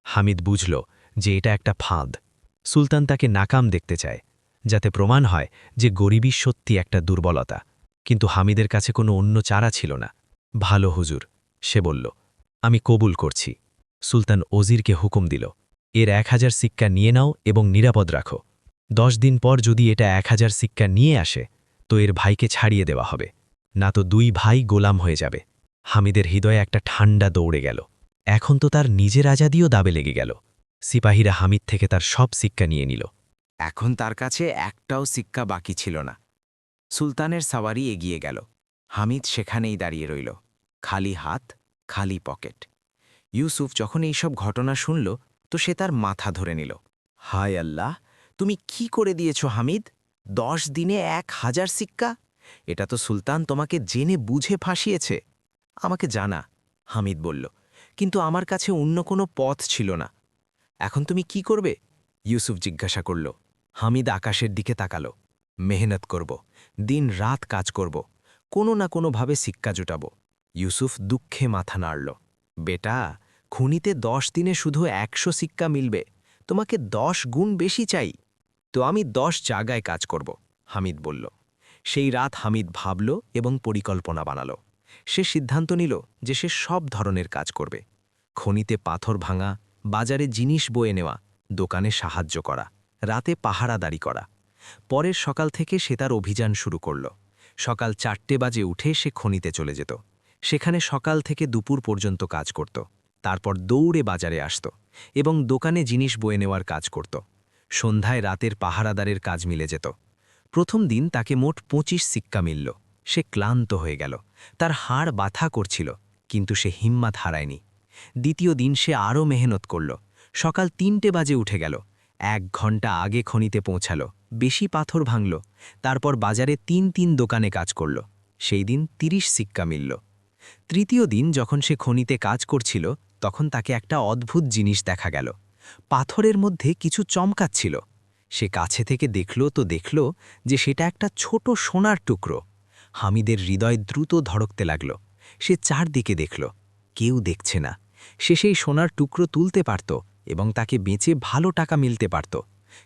হামিদ বুঝল যে এটা একটা ফাঁদ। সুলতান তাকে নাকাম দেখতে চায়, যাতে প্রমাণ হয় যে গরিবই সত্যি একটা দুর্বলতা। কিন্তু হামিদের কাছে কোনো অন্য চারা ছিল না। ভালো হুজুর, সে বলল, আমি কবুল করছি। সুলতান ওজিরকে হুকুম দিল, এর 1000 সিক্কা নিয়ে নাও এবং নিরাপদ রাখো। 10 দিন পর যদি এটা 1000 সিক্কা নিয়ে আসে তো এর ভাইকে ছাড়িয়ে দেওয়া হবে, না তো 2 ভাই গোলাম হয়ে যাবে। হামিদের হৃদয়ে একটা ঠান্ডা দৌড়ে গেল। এখন তো তার নিজের আজাদিও দাবে লেগে গেল। সিপাহীরা হামিদ থেকে তার সব সিক্কা নিয়ে নিল। এখন তার কাছে একটাও সিক্কা বাকি ছিল না। সুলতানের সাওয়ারি এগিয়ে গেল। হামিদ সেখানেই দাঁড়িয়ে রইল, খালি হাত, খালি পকেট। ইউসুফ যখন এইসব ঘটনা শুনল তো সে তার মাথা ধরে নিল। হায় আল্লাহ, তুমি কি করে দিয়েছ হামিদ? 10 দিনে 1000 সিক্কা! এটা তো সুলতান তোমাকে জেনে বুঝে ফাঁসিয়েছে। আমাকে জানা, হামিদ বলল, কিন্তু আমার কাছে অন্য কোনো পথ ছিল না। এখন তুমি কি করবে? ইউসুফ জিজ্ঞাসা করল। হামিদ আকাশের দিকে তাকালো। মেহনত করব, দিন রাত কাজ করব, কোনো না কোনোভাবে সিক্কা জুটাব। ইউসুফ দুঃখে মাথা নাড়ল। বেটা, খুনিতে 10 দিনে শুধু 100 সিক্কা মিলবে, তোমাকে 10 গুণ বেশি চাই। তো আমি 10 জায়গায় কাজ করব, হামিদ বলল। সেই রাত হামিদ ভাবল এবং পরিকল্পনা বানালো। সে সিদ্ধান্ত নিল যে সে সব ধরনের কাজ করবে। খনিতে পাথর ভাঙা, বাজারে জিনিস বয়ে নেওয়া, দোকানে সাহায্য করা, রাতে পাহারাদারি করা। পরের সকাল থেকে সে তার অভিযান শুরু করল। সকাল 4টে বাজে উঠে সে খনিতে চলে যেত। সেখানে সকাল থেকে দুপুর পর্যন্ত কাজ করত। তারপর দৌড়ে বাজারে আসত এবং দোকানে জিনিস বয়ে নেওয়ার কাজ করত। সন্ধ্যায় রাতের পাহারাদারের কাজ মিলে যেত। প্রথম দিন তাকে মোট 25 সিক্কা মিলল। সে ক্লান্ত হয়ে গেল, তার হাড় ব্যথা করছিল, কিন্তু সে হিম্মত হারায়নি। দ্বিতীয় দিন সে আরও মেহনত করল। সকাল 3টে বাজে উঠে গেল, 1 ঘন্টা আগে খনিতে পৌঁছালো, বেশি পাথর ভাঙল। তারপর বাজারে 3 দোকানে কাজ করল। সেই দিন 30 সিক্কা মিলল। তৃতীয় দিন যখন সে খনিতে কাজ করছিল তখন তাকে একটা অদ্ভুত জিনিস দেখা গেল। পাথরের মধ্যে কিছু চমকাচ্ছিল। সে কাছে থেকে দেখল তো দেখল যে সেটা একটা ছোট সোনার টুকরো। হামিদের হৃদয় দ্রুত ধড়কতে লাগল। সে চারদিকে দেখল, কেউ দেখছে না। সে সেই সোনার টুকরো তুলতে পারত এবং তাকে বেচে ভালো টাকা মিলতে পারত।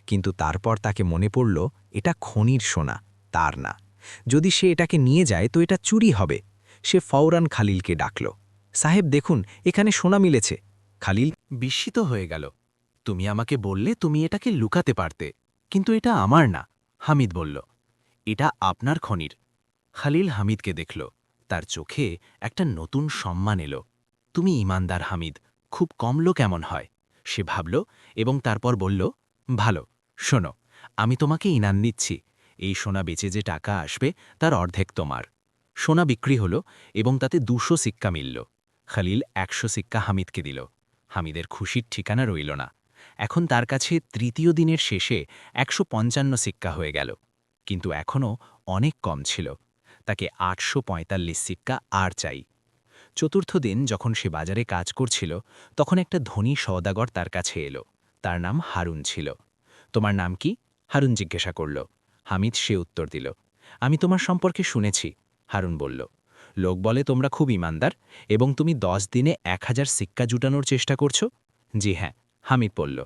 কিন্তু তারপর তাকে মনে পড়ল এটা খনির সোনা, তার না। যদি সে এটাকে নিয়ে যায় তো এটা চুরি হবে। সে ফৌরান খালিলকে ডাকল। সাহেব দেখুন, এখানে সোনা মিলেছে। খালিল বিস্মিত হয়ে গেল। তুমি আমাকে বললে তুমি এটাকে লুকাতে পারতে, কিন্তু এটা আমার না। হামিদ বলল, এটা আপনার খনির। খালিল হামিদকে দেখল। তার চোখে একটা নতুন সম্মান এলো। তুমি ইমানদার হামিদ, খুব কম লোক এমন হয়। সে ভাবল এবং তারপর বলল, ভালো, শোনো, আমি তোমাকে ইনাম দিচ্ছি। এই সোনা বেচে যে টাকা আসবে তার অর্ধেক তোমার। সোনা বিক্রি হল এবং তাতে 200 সিক্কা মিলল। খালিল 100 সিক্কা হামিদকে দিল। হামিদের খুশির ঠিকানা রইল না। এখন তার কাছে তৃতীয় দিনের শেষে 155 সিক্কা হয়ে গেল, কিন্তু এখনও অনেক কম ছিল। তাকে 845 সিক্কা আর চাই। চতুর্থ দিন যখন সে বাজারে কাজ করছিল তখন একটা ধনী সওদাগর তার কাছে এলো। তার নাম হারুন ছিল। তোমার নাম কি? হারুন জিজ্ঞাসা করল। হামিদ সে উত্তর দিল, আমি তোমার সম্পর্কে শুনেছি। হারুন বলল, লোক বলে তোমরা খুব ইমানদার এবং তুমি 10 দিনে 1000 সিক্কা জুটানোর চেষ্টা করছো। জি হ্যাঁ, হামিদ বলল।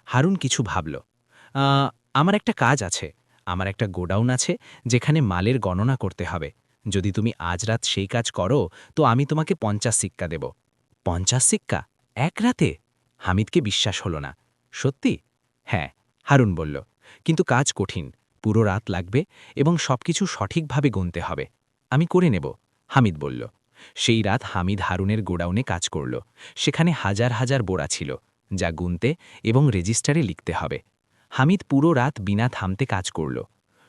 হারুন কিছু ভাবল। আমার একটা কাজ আছে। আমার একটা গোডাউন আছে যেখানে মালের গণনা করতে হবে। যদি তুমি আজ রাত সেই কাজ করো তো আমি তোমাকে 50 সিক্কা দেব। 50 সিক্কা? এক রাতে? হামিদকে বিশ্বাস হল না। সত্যি? হ্যাঁ, হারুন বলল, কিন্তু কাজ কঠিন, পুরো রাত লাগবে এবং সবকিছু সঠিকভাবে গুনতে হবে। আমি করে নেব, হামিদ বলল। সেই রাত হামিদ হারুনের গোডাউনে কাজ করল। সেখানে হাজার হাজার বোড়া ছিল, যা গুনতে এবং রেজিস্টারে লিখতে হবে। হামিদ পুরো রাত বিনা থামতে কাজ করল।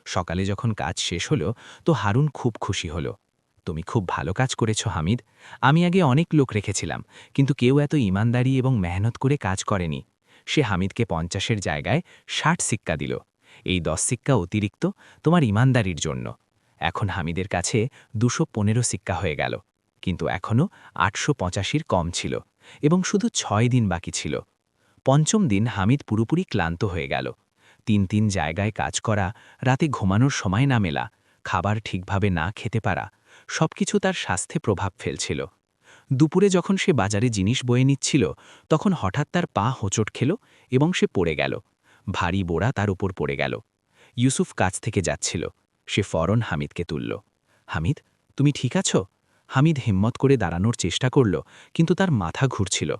সকালে যখন কাজ শেষ হলো তো হারুন খুব খুশি হল। তুমি খুব ভালো কাজ করেছ হামিদ। আমি আগে অনেক লোক রেখেছিলাম, কিন্তু কেউ এত ইমানদারি এবং মেহনত করে কাজ করেনি। সে হামিদকে 50-এর জায়গায় 60 সিক্কা দিল। এই 10 সিক্কা অতিরিক্ত তোমার ইমানদারির জন্য। এখন হামিদের কাছে 215 সিক্কা হয়ে গেল, কিন্তু এখনও 885-র কম ছিল এবং শুধু 6 দিন বাকি ছিল। পঞ্চম দিন হামিদ পুরোপুরি ক্লান্ত হয়ে গেল। 3 জায়গায় কাজ করা, রাতে ঘুমানোর সময় না মেলা, খাবার ঠিকভাবে না খেতে পারা, সবকিছু তার স্বাস্থ্যে প্রভাব ফেলছিল। দুপুরে যখন সে বাজারে জিনিস বয়ে নিচ্ছিল তখন হঠাৎ তার পা হোঁচট খেল এবং সে পড়ে গেল। ভারী বোড়া তার উপর পড়ে গেল। ইউসুফ কাছ থেকে যাচ্ছিল, সে ফরন হামিদকে তুলল। হামিদ, তুমি ঠিক আছো? হামিদ হিম্মত করে দাঁড়ানোর চেষ্টা করল, কিন্তু তার মাথা ঘুরছিল।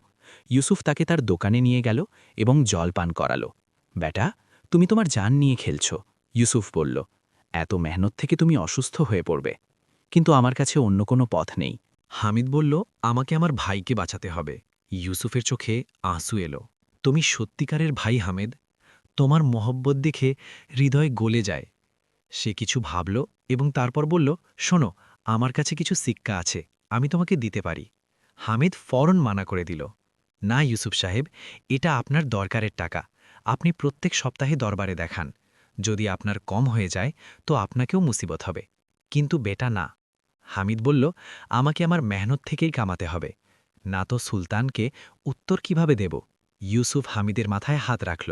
ইউসুফ তাকে তার দোকানে নিয়ে গেল এবং জল পান করালো। বেটা, তুমি তোমার জান নিয়ে খেলছ, ইউসুফ বলল। এত মেহনত থেকে তুমি অসুস্থ হয়ে পড়বে। কিন্তু আমার কাছে অন্য কোনো পথ নেই। হামিদ বলল, আমাকে আমার ভাইকে বাঁচাতে হবে। ইউসুফের চোখে আঁসু এলো। তুমি সত্যিকারের ভাই হামেদ। তোমার মহব্বত দেখে হৃদয় গলে যায়। সে কিছু ভাবল এবং তারপর বলল, শোনো, আমার কাছে কিছু সিক্কা আছে, আমি তোমাকে দিতে পারি। হামিদ ফরন মানা করে দিল। না ইউসুফ সাহেব, এটা আপনার দরকারের টাকা। আপনি প্রত্যেক সপ্তাহে দরবারে দেখান। যদি আপনার কম হয়ে যায় তো আপনাকেও মুসিবত হবে। কিন্তু বেটা না। হামিদ বলল, আমাকে আমার মেহনত থেকেই কামাতে হবে। না তো সুলতানকে উত্তর কিভাবে দেব? ইউসুফ হামিদের মাথায় হাত রাখল।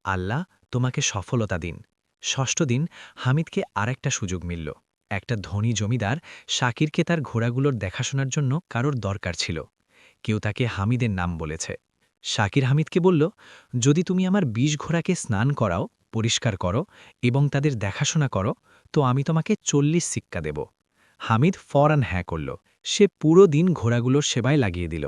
আল্লাহ তোমাকে সফলতা দিন। ষষ্ঠ দিন হামিদকে আরেকটা সুযোগ মিলল। একটা ধনী জমিদার শাকিরকে তার ঘোড়াগুলোর দেখাশোনার জন্য কারোর দরকার ছিল। কেউ তাকে হামিদের নাম বলেছে। শাকির হামিদকে বলল, যদি তুমি আমার ২০ ঘোড়াকে স্নান করাও, পরিষ্কার করো এবং তাদের দেখাশোনা করো, তো আমি তোমাকে ৪০ সিক্কা দেব। হামিদ ফরান হ্যাঁ করল। সে পুরো দিন ঘোড়াগুলোর সেবায় লাগিয়ে দিল।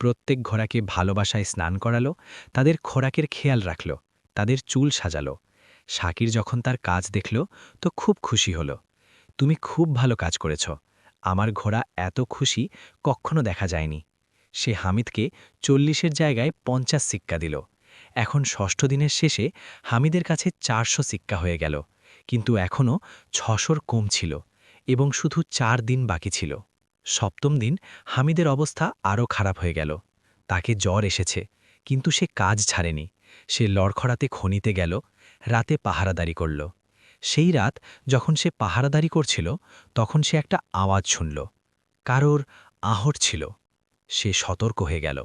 প্রত্যেক ঘোড়াকে ভালোবাসায় স্নান করালো, তাদের খোরাকের খেয়াল রাখল, তাদের চুল সাজালো। শাকির যখন তার কাজ দেখল তো খুব খুশি হল। তুমি খুব ভালো কাজ করেছ। আমার ঘোড়া এত খুশি কখনো দেখা যায়নি। সে হামিদকে ৪০-এর জায়গায় ৫০ সিক্কা দিল। এখন ষষ্ঠ দিনের শেষে হামিদের কাছে ৪০০ সিক্কা হয়ে গেল, কিন্তু এখনও ৬০০-র কম ছিল এবং শুধু ৪ দিন বাকি ছিল। সপ্তম দিন হামিদের অবস্থা আরও খারাপ হয়ে গেল। তাকে জ্বর এসেছে, কিন্তু সে কাজ ছাড়েনি। সে লড়খড়াতে খনিতে গেল, রাতে পাহারাদারি করল। সেই রাত যখন সে পাহারাদারি করছিল, তখন সে একটা আওয়াজ শুনল। কারোর আহট ছিল। সে সতর্ক হয়ে গেল।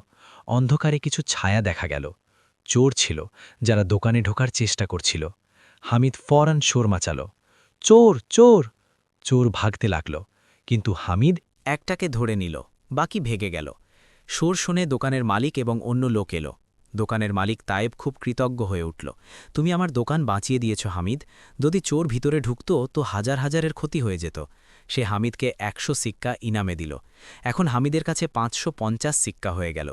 অন্ধকারে কিছু ছায়া দেখা গেল। চোর ছিল, যারা দোকানে ঢোকার চেষ্টা করছিল। হামিদ ফরান শোর মাচাল, চোর চোর! চোর ভাগতে লাগল, কিন্তু হামিদ একটাকে ধরে নিল, বাকি ভেগে গেল। সুর শুনে দোকানের মালিক এবং অন্য লোক এলো। দোকানের মালিক তায়েব খুব কৃতজ্ঞ হয়ে উঠল। তুমি আমার দোকান বাঁচিয়ে দিয়েছ হামিদ। যদি চোর ভিতরে ঢুকত তো হাজার হাজারের ক্ষতি হয়ে যেত। সে হামিদকে ১০০ সিক্কা ইনামে দিল। এখন হামিদের কাছে ৫৫০ সিক্কা হয়ে গেল।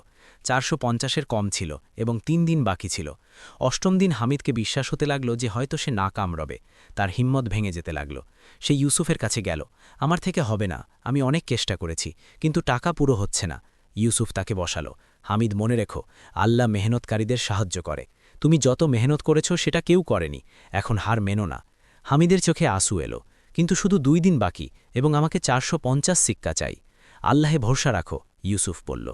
৪৫০-এর কম ছিল এবং ৩ দিন বাকি ছিল। অষ্টম দিন হামিদকে বিশ্বাস হতে লাগল যে হয়তো সে না কামড়বে। তার হিম্মত ভেঙে যেতে লাগল। সে ইউসুফের কাছে গেল। আমার থেকে হবে না, আমি অনেক চেষ্টা করেছি, কিন্তু টাকা পুরো হচ্ছে না। ইউসুফ তাকে বসালো। হামিদ, মনে রেখো, আল্লাহ মেহনতকারীদের সাহায্য করে। তুমি যত মেহনত করেছ সেটা কেউ করেনি, এখন হার মেনো না। হামিদের চোখে আঁসু এলো। কিন্তু শুধু ২ দিন বাকি এবং আমাকে ৪৫০ সিক্কা চাই। আল্লাহে ভরসা রাখো, ইউসুফ বলল।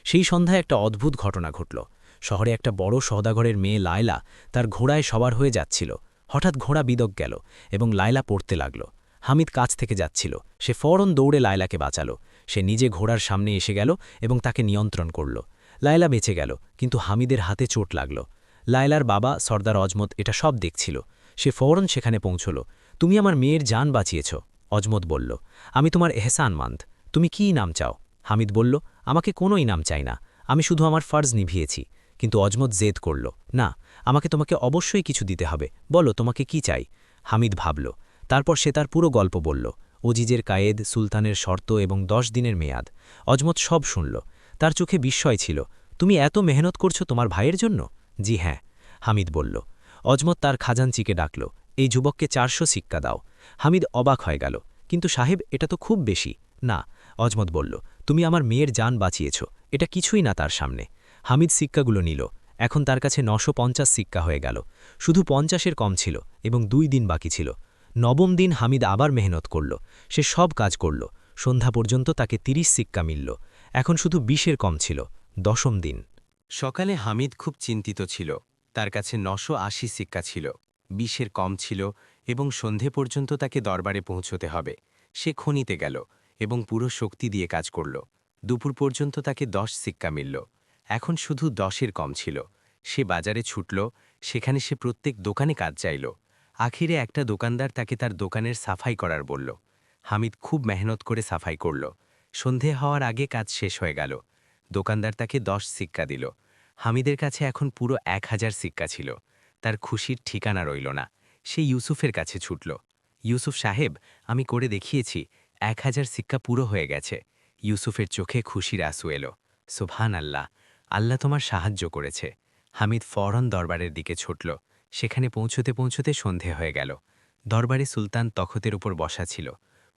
সেই সন্ধ্যায় একটা অদ্ভুত ঘটনা ঘটল। শহরে একটা বড় সওদাগরের মেয়ে লায়লা তার ঘোড়ায় সবার হয়ে যাচ্ছিল। হঠাৎ ঘোড়া বিদক গেল এবং লায়লা পড়তে লাগল। হামিদ কাছ থেকে যাচ্ছিল। সে ফৌরন দৌড়ে লায়লাকে বাঁচালো। সে নিজে ঘোড়ার সামনে এসে গেল এবং তাকে নিয়ন্ত্রণ করল। লায়লা বেঁচে গেল, কিন্তু হামিদের হাতে চোট লাগল। লায়লার বাবা সর্দার অজমত এটা সব দেখছিল। সে ফৌরন সেখানে পৌঁছল। তুমি আমার মেয়ের জান বাঁচিয়েছ, অজমত বলল। আমি তোমার এহসানমান্দ। তুমি কি ইনাম চাও? হামিদ বলল, আমাকে কোনো ইনাম চাই না, আমি শুধু আমার ফর্জ নিভিয়েছি। কিন্তু অজমত জেদ করল, না, আমাকে তোমাকে অবশ্যই কিছু দিতে হবে, বলো তোমাকে কি চাই। হামিদ ভাবল। তারপর সে তার পুরো গল্প বলল, ওজিজের কায়েদ, সুলতানের শর্ত এবং ১০ দিনের মেয়াদ। অজমত সব শুনল। তার চোখে বিস্ময় ছিল। তুমি এত মেহনত করছো তোমার ভাইয়ের জন্য? জি হ্যাঁ, হামিদ বলল। অজমত তার খাজানচিকে ডাকল, এই যুবককে ৪০০ সিক্কা দাও। হামিদ অবাক হয়ে গেল, কিন্তু সাহেব, এটা তো খুব বেশি। না, অজমত বলল, তুমি আমার মেয়ের জান বাঁচিয়েছ, এটা কিছুই না তার সামনে। হামিদ সিক্কাগুলো নিল। এখন তার কাছে ৯৫০ সিক্কা হয়ে গেল। শুধু ৫০-এর কম ছিল এবং ২ দিন বাকি ছিল। নবম দিন হামিদ আবার মেহনত করল। সে সব কাজ করল। সন্ধ্যা পর্যন্ত তাকে ৩০ সিক্কা মিলল। এখন শুধু ২০-এর কম ছিল। দশম দিন সকালে হামিদ খুব চিন্তিত ছিল। তার কাছে ৯৮০ সিক্কা ছিল, ২০-এর কম ছিল এবং সন্ধে পর্যন্ত তাকে দরবারে পৌঁছতে হবে। সে খনিতে গেল এবং পুরো শক্তি দিয়ে কাজ করল। দুপুর পর্যন্ত তাকে ১০ সিক্কা মিলল। এখন শুধু ১০-এর কম ছিল। সে বাজারে ছুটল, সেখানে সে প্রত্যেক দোকানে কাজ চাইল। আখিরে একটা দোকানদার তাকে তার দোকানের সাফাই করার বলল। হামিদ খুব মেহনত করে সাফাই করল। সন্ধে হওয়ার আগে কাজ শেষ হয়ে গেল। দোকানদার তাকে ১০ সিক্কা দিল। হামিদের কাছে এখন পুরো ১,০০০ সিক্কা ছিল। তার খুশির ঠিকানা রইল না। সে ইউসুফের কাছে ছুটল। ইউসুফ সাহেব, আমি করে দেখিয়েছি, 1000 সিক্কা পুরো হয়ে গেছে। ইউসুফের চোখে খুশির আঁসু এলো। সুবহান আল্লাহ, আল্লাহ তোমার সাহায্য করেছে। হামিদ ফওরন দরবারের দিকে ছুটল। সেখানে পৌঁছতে পৌঁছতে সন্ধে হয়ে গেল। দরবারে সুলতান তখতের উপর বসা ছিল।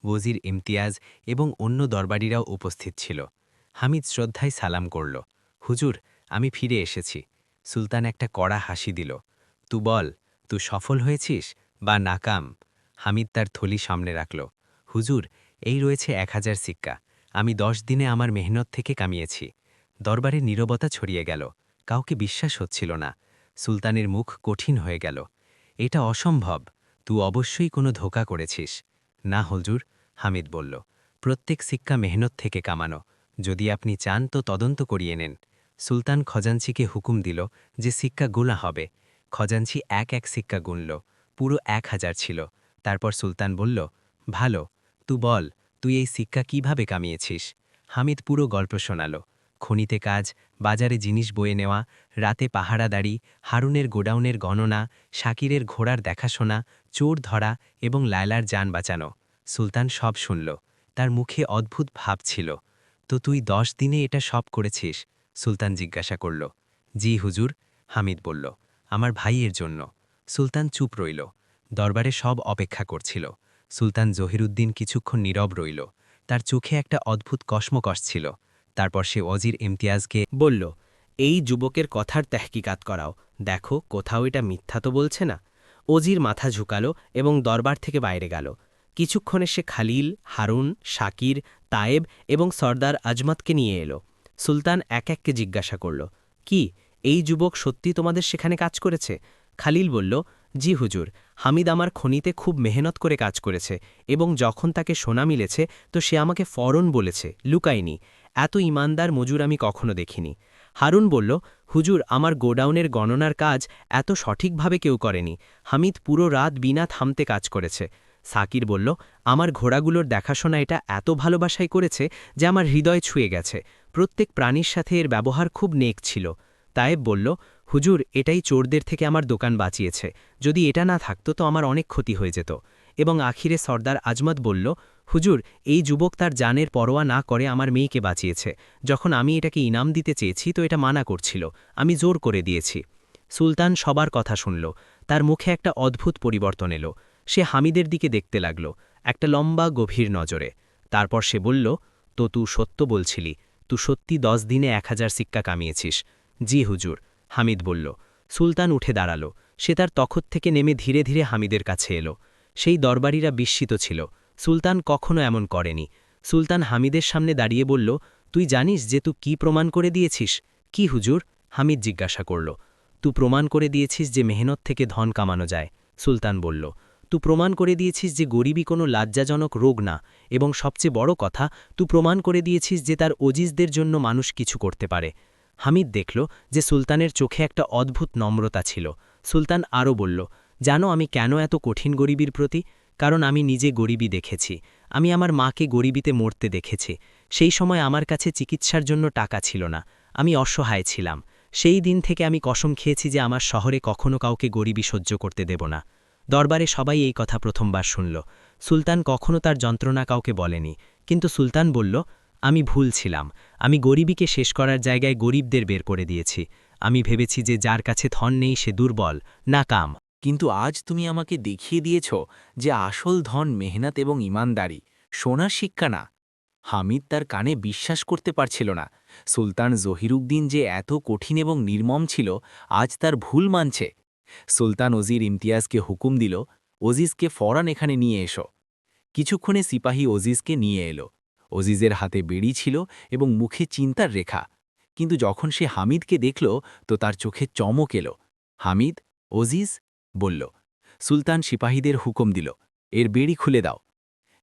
ওজির ইমতিয়াজ এবং অন্য দরবারীরাও উপস্থিত ছিল। হামিদ শ্রদ্ধায় সালাম করল। হুজুর, আমি ফিরে এসেছি। সুলতান একটা কড়া হাসি দিল। তু বল, তুই সফল হয়েছিস বা নাকাম? হামিদ তার থলি সামনে রাখল। হুজুর, এই রয়েছে 1000 সিক্কা। আমি 10 দিনে আমার মেহনত থেকে কামিয়েছি। দরবারে নীরবতা ছড়িয়ে গেল। কাউকে বিশ্বাস হচ্ছিল না। সুলতানের মুখ কঠিন হয়ে গেল। এটা অসম্ভব, তুই অবশ্যই কোনো ধোঁকা করেছিস। না হুজুর, হামিদ বলল, প্রত্যেক সিক্কা মেহনত থেকে কামানো। যদি আপনি চান তো তদন্ত করিয়ে নেন। সুলতান খজাঞ্চিকে হুকুম দিল যে সিক্কা গুলা হবে। খজাঞ্চি এক এক সিক্কা গুনল। পুরো 1000 ছিল। তারপর সুলতান বলল, ভালো, তুই বল, তুই এই সিক্কা কিভাবে কামিয়েছিস? হামিদ পুরো গল্প শোনাল। খনিতে কাজ, বাজারে জিনিস বয়ে নেওয়া, রাতে পাহারাদারি, হারুনের গোডাউনের গণনা, শাকিরের ঘোড়ার দেখাশোনা, চোর ধরা এবং লায়লার যান বাঁচানো। সুলতান সব শুনল। তার মুখে অদ্ভুত ভাব ছিল। তো তুই 10 দিনে এটা সব করেছিস? সুলতান জিজ্ঞাসা করল। জি হুজুর, হামিদ বলল, আমার ভাইয়ের জন্য। সুলতান চুপ রইল। দরবারে সব অপেক্ষা করছিল। সুলতান জহিরুদ্দিন কিছুক্ষণ নীরব রইল। তার চোখে একটা অদ্ভুত কসমকস ছিল। তারপর সে ওজির ইমতিয়াজকে বলল, এই যুবকের কথার তেহকিকাত করাও, দেখো কোথাও এটা মিথ্যা তো বলছে না। ওজির মাথা ঝুঁকালো এবং দরবার থেকে বাইরে গেল। কিছুক্ষণে সে খালিল, হারুন, শাকির, তায়েব এবং সর্দার আজমতকে নিয়ে এলো। সুলতান এক এককে জিজ্ঞাসা করল, কি এই যুবক সত্যি তোমাদের সেখানে কাজ করেছে? খালিল বলল, জি হুজুর, হামিদ আমার খনিতে খুব মেহনত করে কাজ করেছে এবং যখন তাকে সোনা মিলেছে তো সে আমাকে ফরন বলেছে, লুকায়নি। এত ইমানদার মজুর আমি কখনো দেখিনি। হারুন বলল, হুজুর, আমার গোডাউনের গণনার কাজ এত সঠিকভাবে কেউ করেনি। হামিদ পুরো রাত বিনা থামতে কাজ করেছে। সাকির বলল, আমার ঘোড়াগুলোর দেখাশোনা এটা এত ভালোবাসায় করেছে যে আমার হৃদয় ছুঁয়ে গেছে। প্রত্যেক প্রাণীর সাথে এর ব্যবহার খুব নেক ছিল। তায়েব বলল, হুজুর, এটাই চোরদের থেকে আমার দোকান বাঁচিয়েছে। যদি এটা না থাকতো তো আমার অনেক ক্ষতি হয়ে যেত। এবং আখিরে সর্দার আজমত বলল, হুজুর, এই যুবক তার জানের পরোয়া না করে আমার মেয়েকে বাঁচিয়েছে। যখন আমি এটাকে ইনাম দিতে চেয়েছি তো এটা মানা করছিল। আমি জোর করে দিয়েছি। সুলতান সবার কথা শুনল। তার মুখে একটা অদ্ভুত পরিবর্তন এলো। সে হামিদের দিকে দেখতে লাগল, একটা লম্বা গভীর নজরে। তারপর সে বলল, তো তুই সত্য বলছিলি, তুই সত্যি 10 দিনে 1000 সিক্কা কামিয়েছিস? জি হুজুর, হামিদ বলল। সুলতান উঠে দাঁড়াল। সে তার তখত থেকে নেমে ধীরে ধীরে হামিদের কাছে এলো। সেই দরবারীরা বিস্মিত ছিল। সুলতান কখনো এমন করেনি। সুলতান হামিদের সামনে দাঁড়িয়ে বলল, তুই জানিস যে তুই কি প্রমাণ করে দিয়েছিস? কি হুজুর? হামিদ জিজ্ঞাসা করল। তুই প্রমাণ করে দিয়েছিস যে মেহনত থেকে ধন কামানো যায়। সুলতান বলল, তুই প্রমাণ করে দিয়েছিস যে গরিবী কোনো লজ্জাজনক রোগ না, এবং সবচেয়ে বড় কথা, তুই প্রমাণ করে দিয়েছিস যে তার অজিজদের জন্য মানুষ কিছু করতে পারে। হামিদ দেখল যে সুলতানের চোখে একটা অদ্ভুত নম্রতা ছিল। সুলতান আরও বলল, জানো আমি কেন এত কঠিন গরিবীর প্রতি? কারণ আমি নিজে গরিবী দেখেছি। আমি আমার মাকে গরিবীতে মরতে দেখেছি। সেই সময় আমার কাছে চিকিৎসার জন্য টাকা ছিল না। আমি অসহায় ছিলাম। সেই দিন থেকে আমি কসম খেয়েছি যে আমার শহরে কখনো কাউকে গরিবী সহ্য করতে দেব না। দরবারে সবাই এই কথা প্রথমবার শুনল। সুলতান কখনো তার যন্ত্রণা কাউকে বলেনি। কিন্তু সুলতান বলল, আমি ভুল ছিলাম। আমি গরিবীকে শেষ করার জায়গায় গরিবদের বের করে দিয়েছি। আমি ভেবেছি যে যার কাছে ধন নেই সে দুর্বল, নাকাম। কিন্তু আজ তুমি আমাকে দেখিয়ে দিয়েছ যে আসল ধন মেহনত এবং ইমানদারি, সোনার শিক্ষা না। হামিদ তার কানে বিশ্বাস করতে পারছিল না। সুলতান জহিরুদ্দিন যে এত কঠিন এবং নির্মম ছিল, আজ তার ভুল মানছে। সুলতান ওজির ইমতিয়াজকে হুকুম দিল, ওজিজকে ফরান এখানে নিয়ে এসো। কিছুক্ষণে সিপাহী ওজিজকে নিয়ে এলো। ওজিজের হাতে বেড়ি ছিল এবং মুখে চিন্তার রেখা। কিন্তু যখন সে হামিদকে দেখল তো তার চোখে চমক এলো। হামিদ, ওজিজ বলল। সুলতান সিপাহীদের হুকুম দিল, এর বেড়ি খুলে দাও।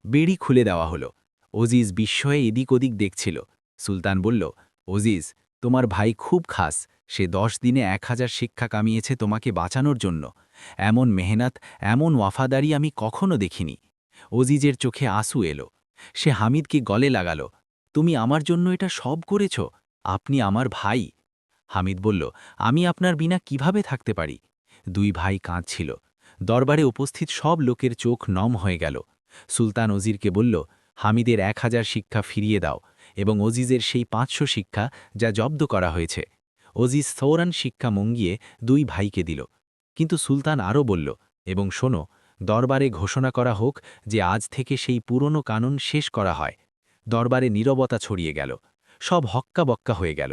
বেড়ি খুলে দেওয়া হলো। ওজিজ বিস্ময়ে এদিক ওদিক দেখছিল। সুলতান বলল, ওজিজ, তোমার ভাই খুব খাস। সে 10 দিনে 1000 শিক্ষা কামিয়েছে তোমাকে বাঁচানোর জন্য। এমন মেহনত, এমন ওয়াফাদারি আমি কখনো দেখিনি। ওজিজের চোখে আঁসু এলো। সে হামিদকে গলে লাগাল, তুমি আমার জন্য এটা সব করেছ? আপনি আমার ভাই। হামিদ বলল, আমি আপনার বিনা কিভাবে থাকতে পারি? দুই ভাই কাঁদছিল। দরবারে উপস্থিত সব লোকের চোখ নম হয়ে গেল। সুলতান অজিরকে বলল, হামিদের 1000 শিক্ষা ফিরিয়ে দাও এবং অজিজের সেই 500 শিক্ষা যা জব্দ করা হয়েছে। অজিজ সৌরান শিক্ষা মঙ্গিয়ে দুই ভাইকে দিল। কিন্তু সুলতান আরও বলল, এবং শোনো, দরবারে ঘোষণা করা হোক যে আজ থেকে সেই পুরনো কানুন শেষ করা হয়। দরবারে নীরবতা ছড়িয়ে গেল। সব হক্কাবক্কা হয়ে গেল।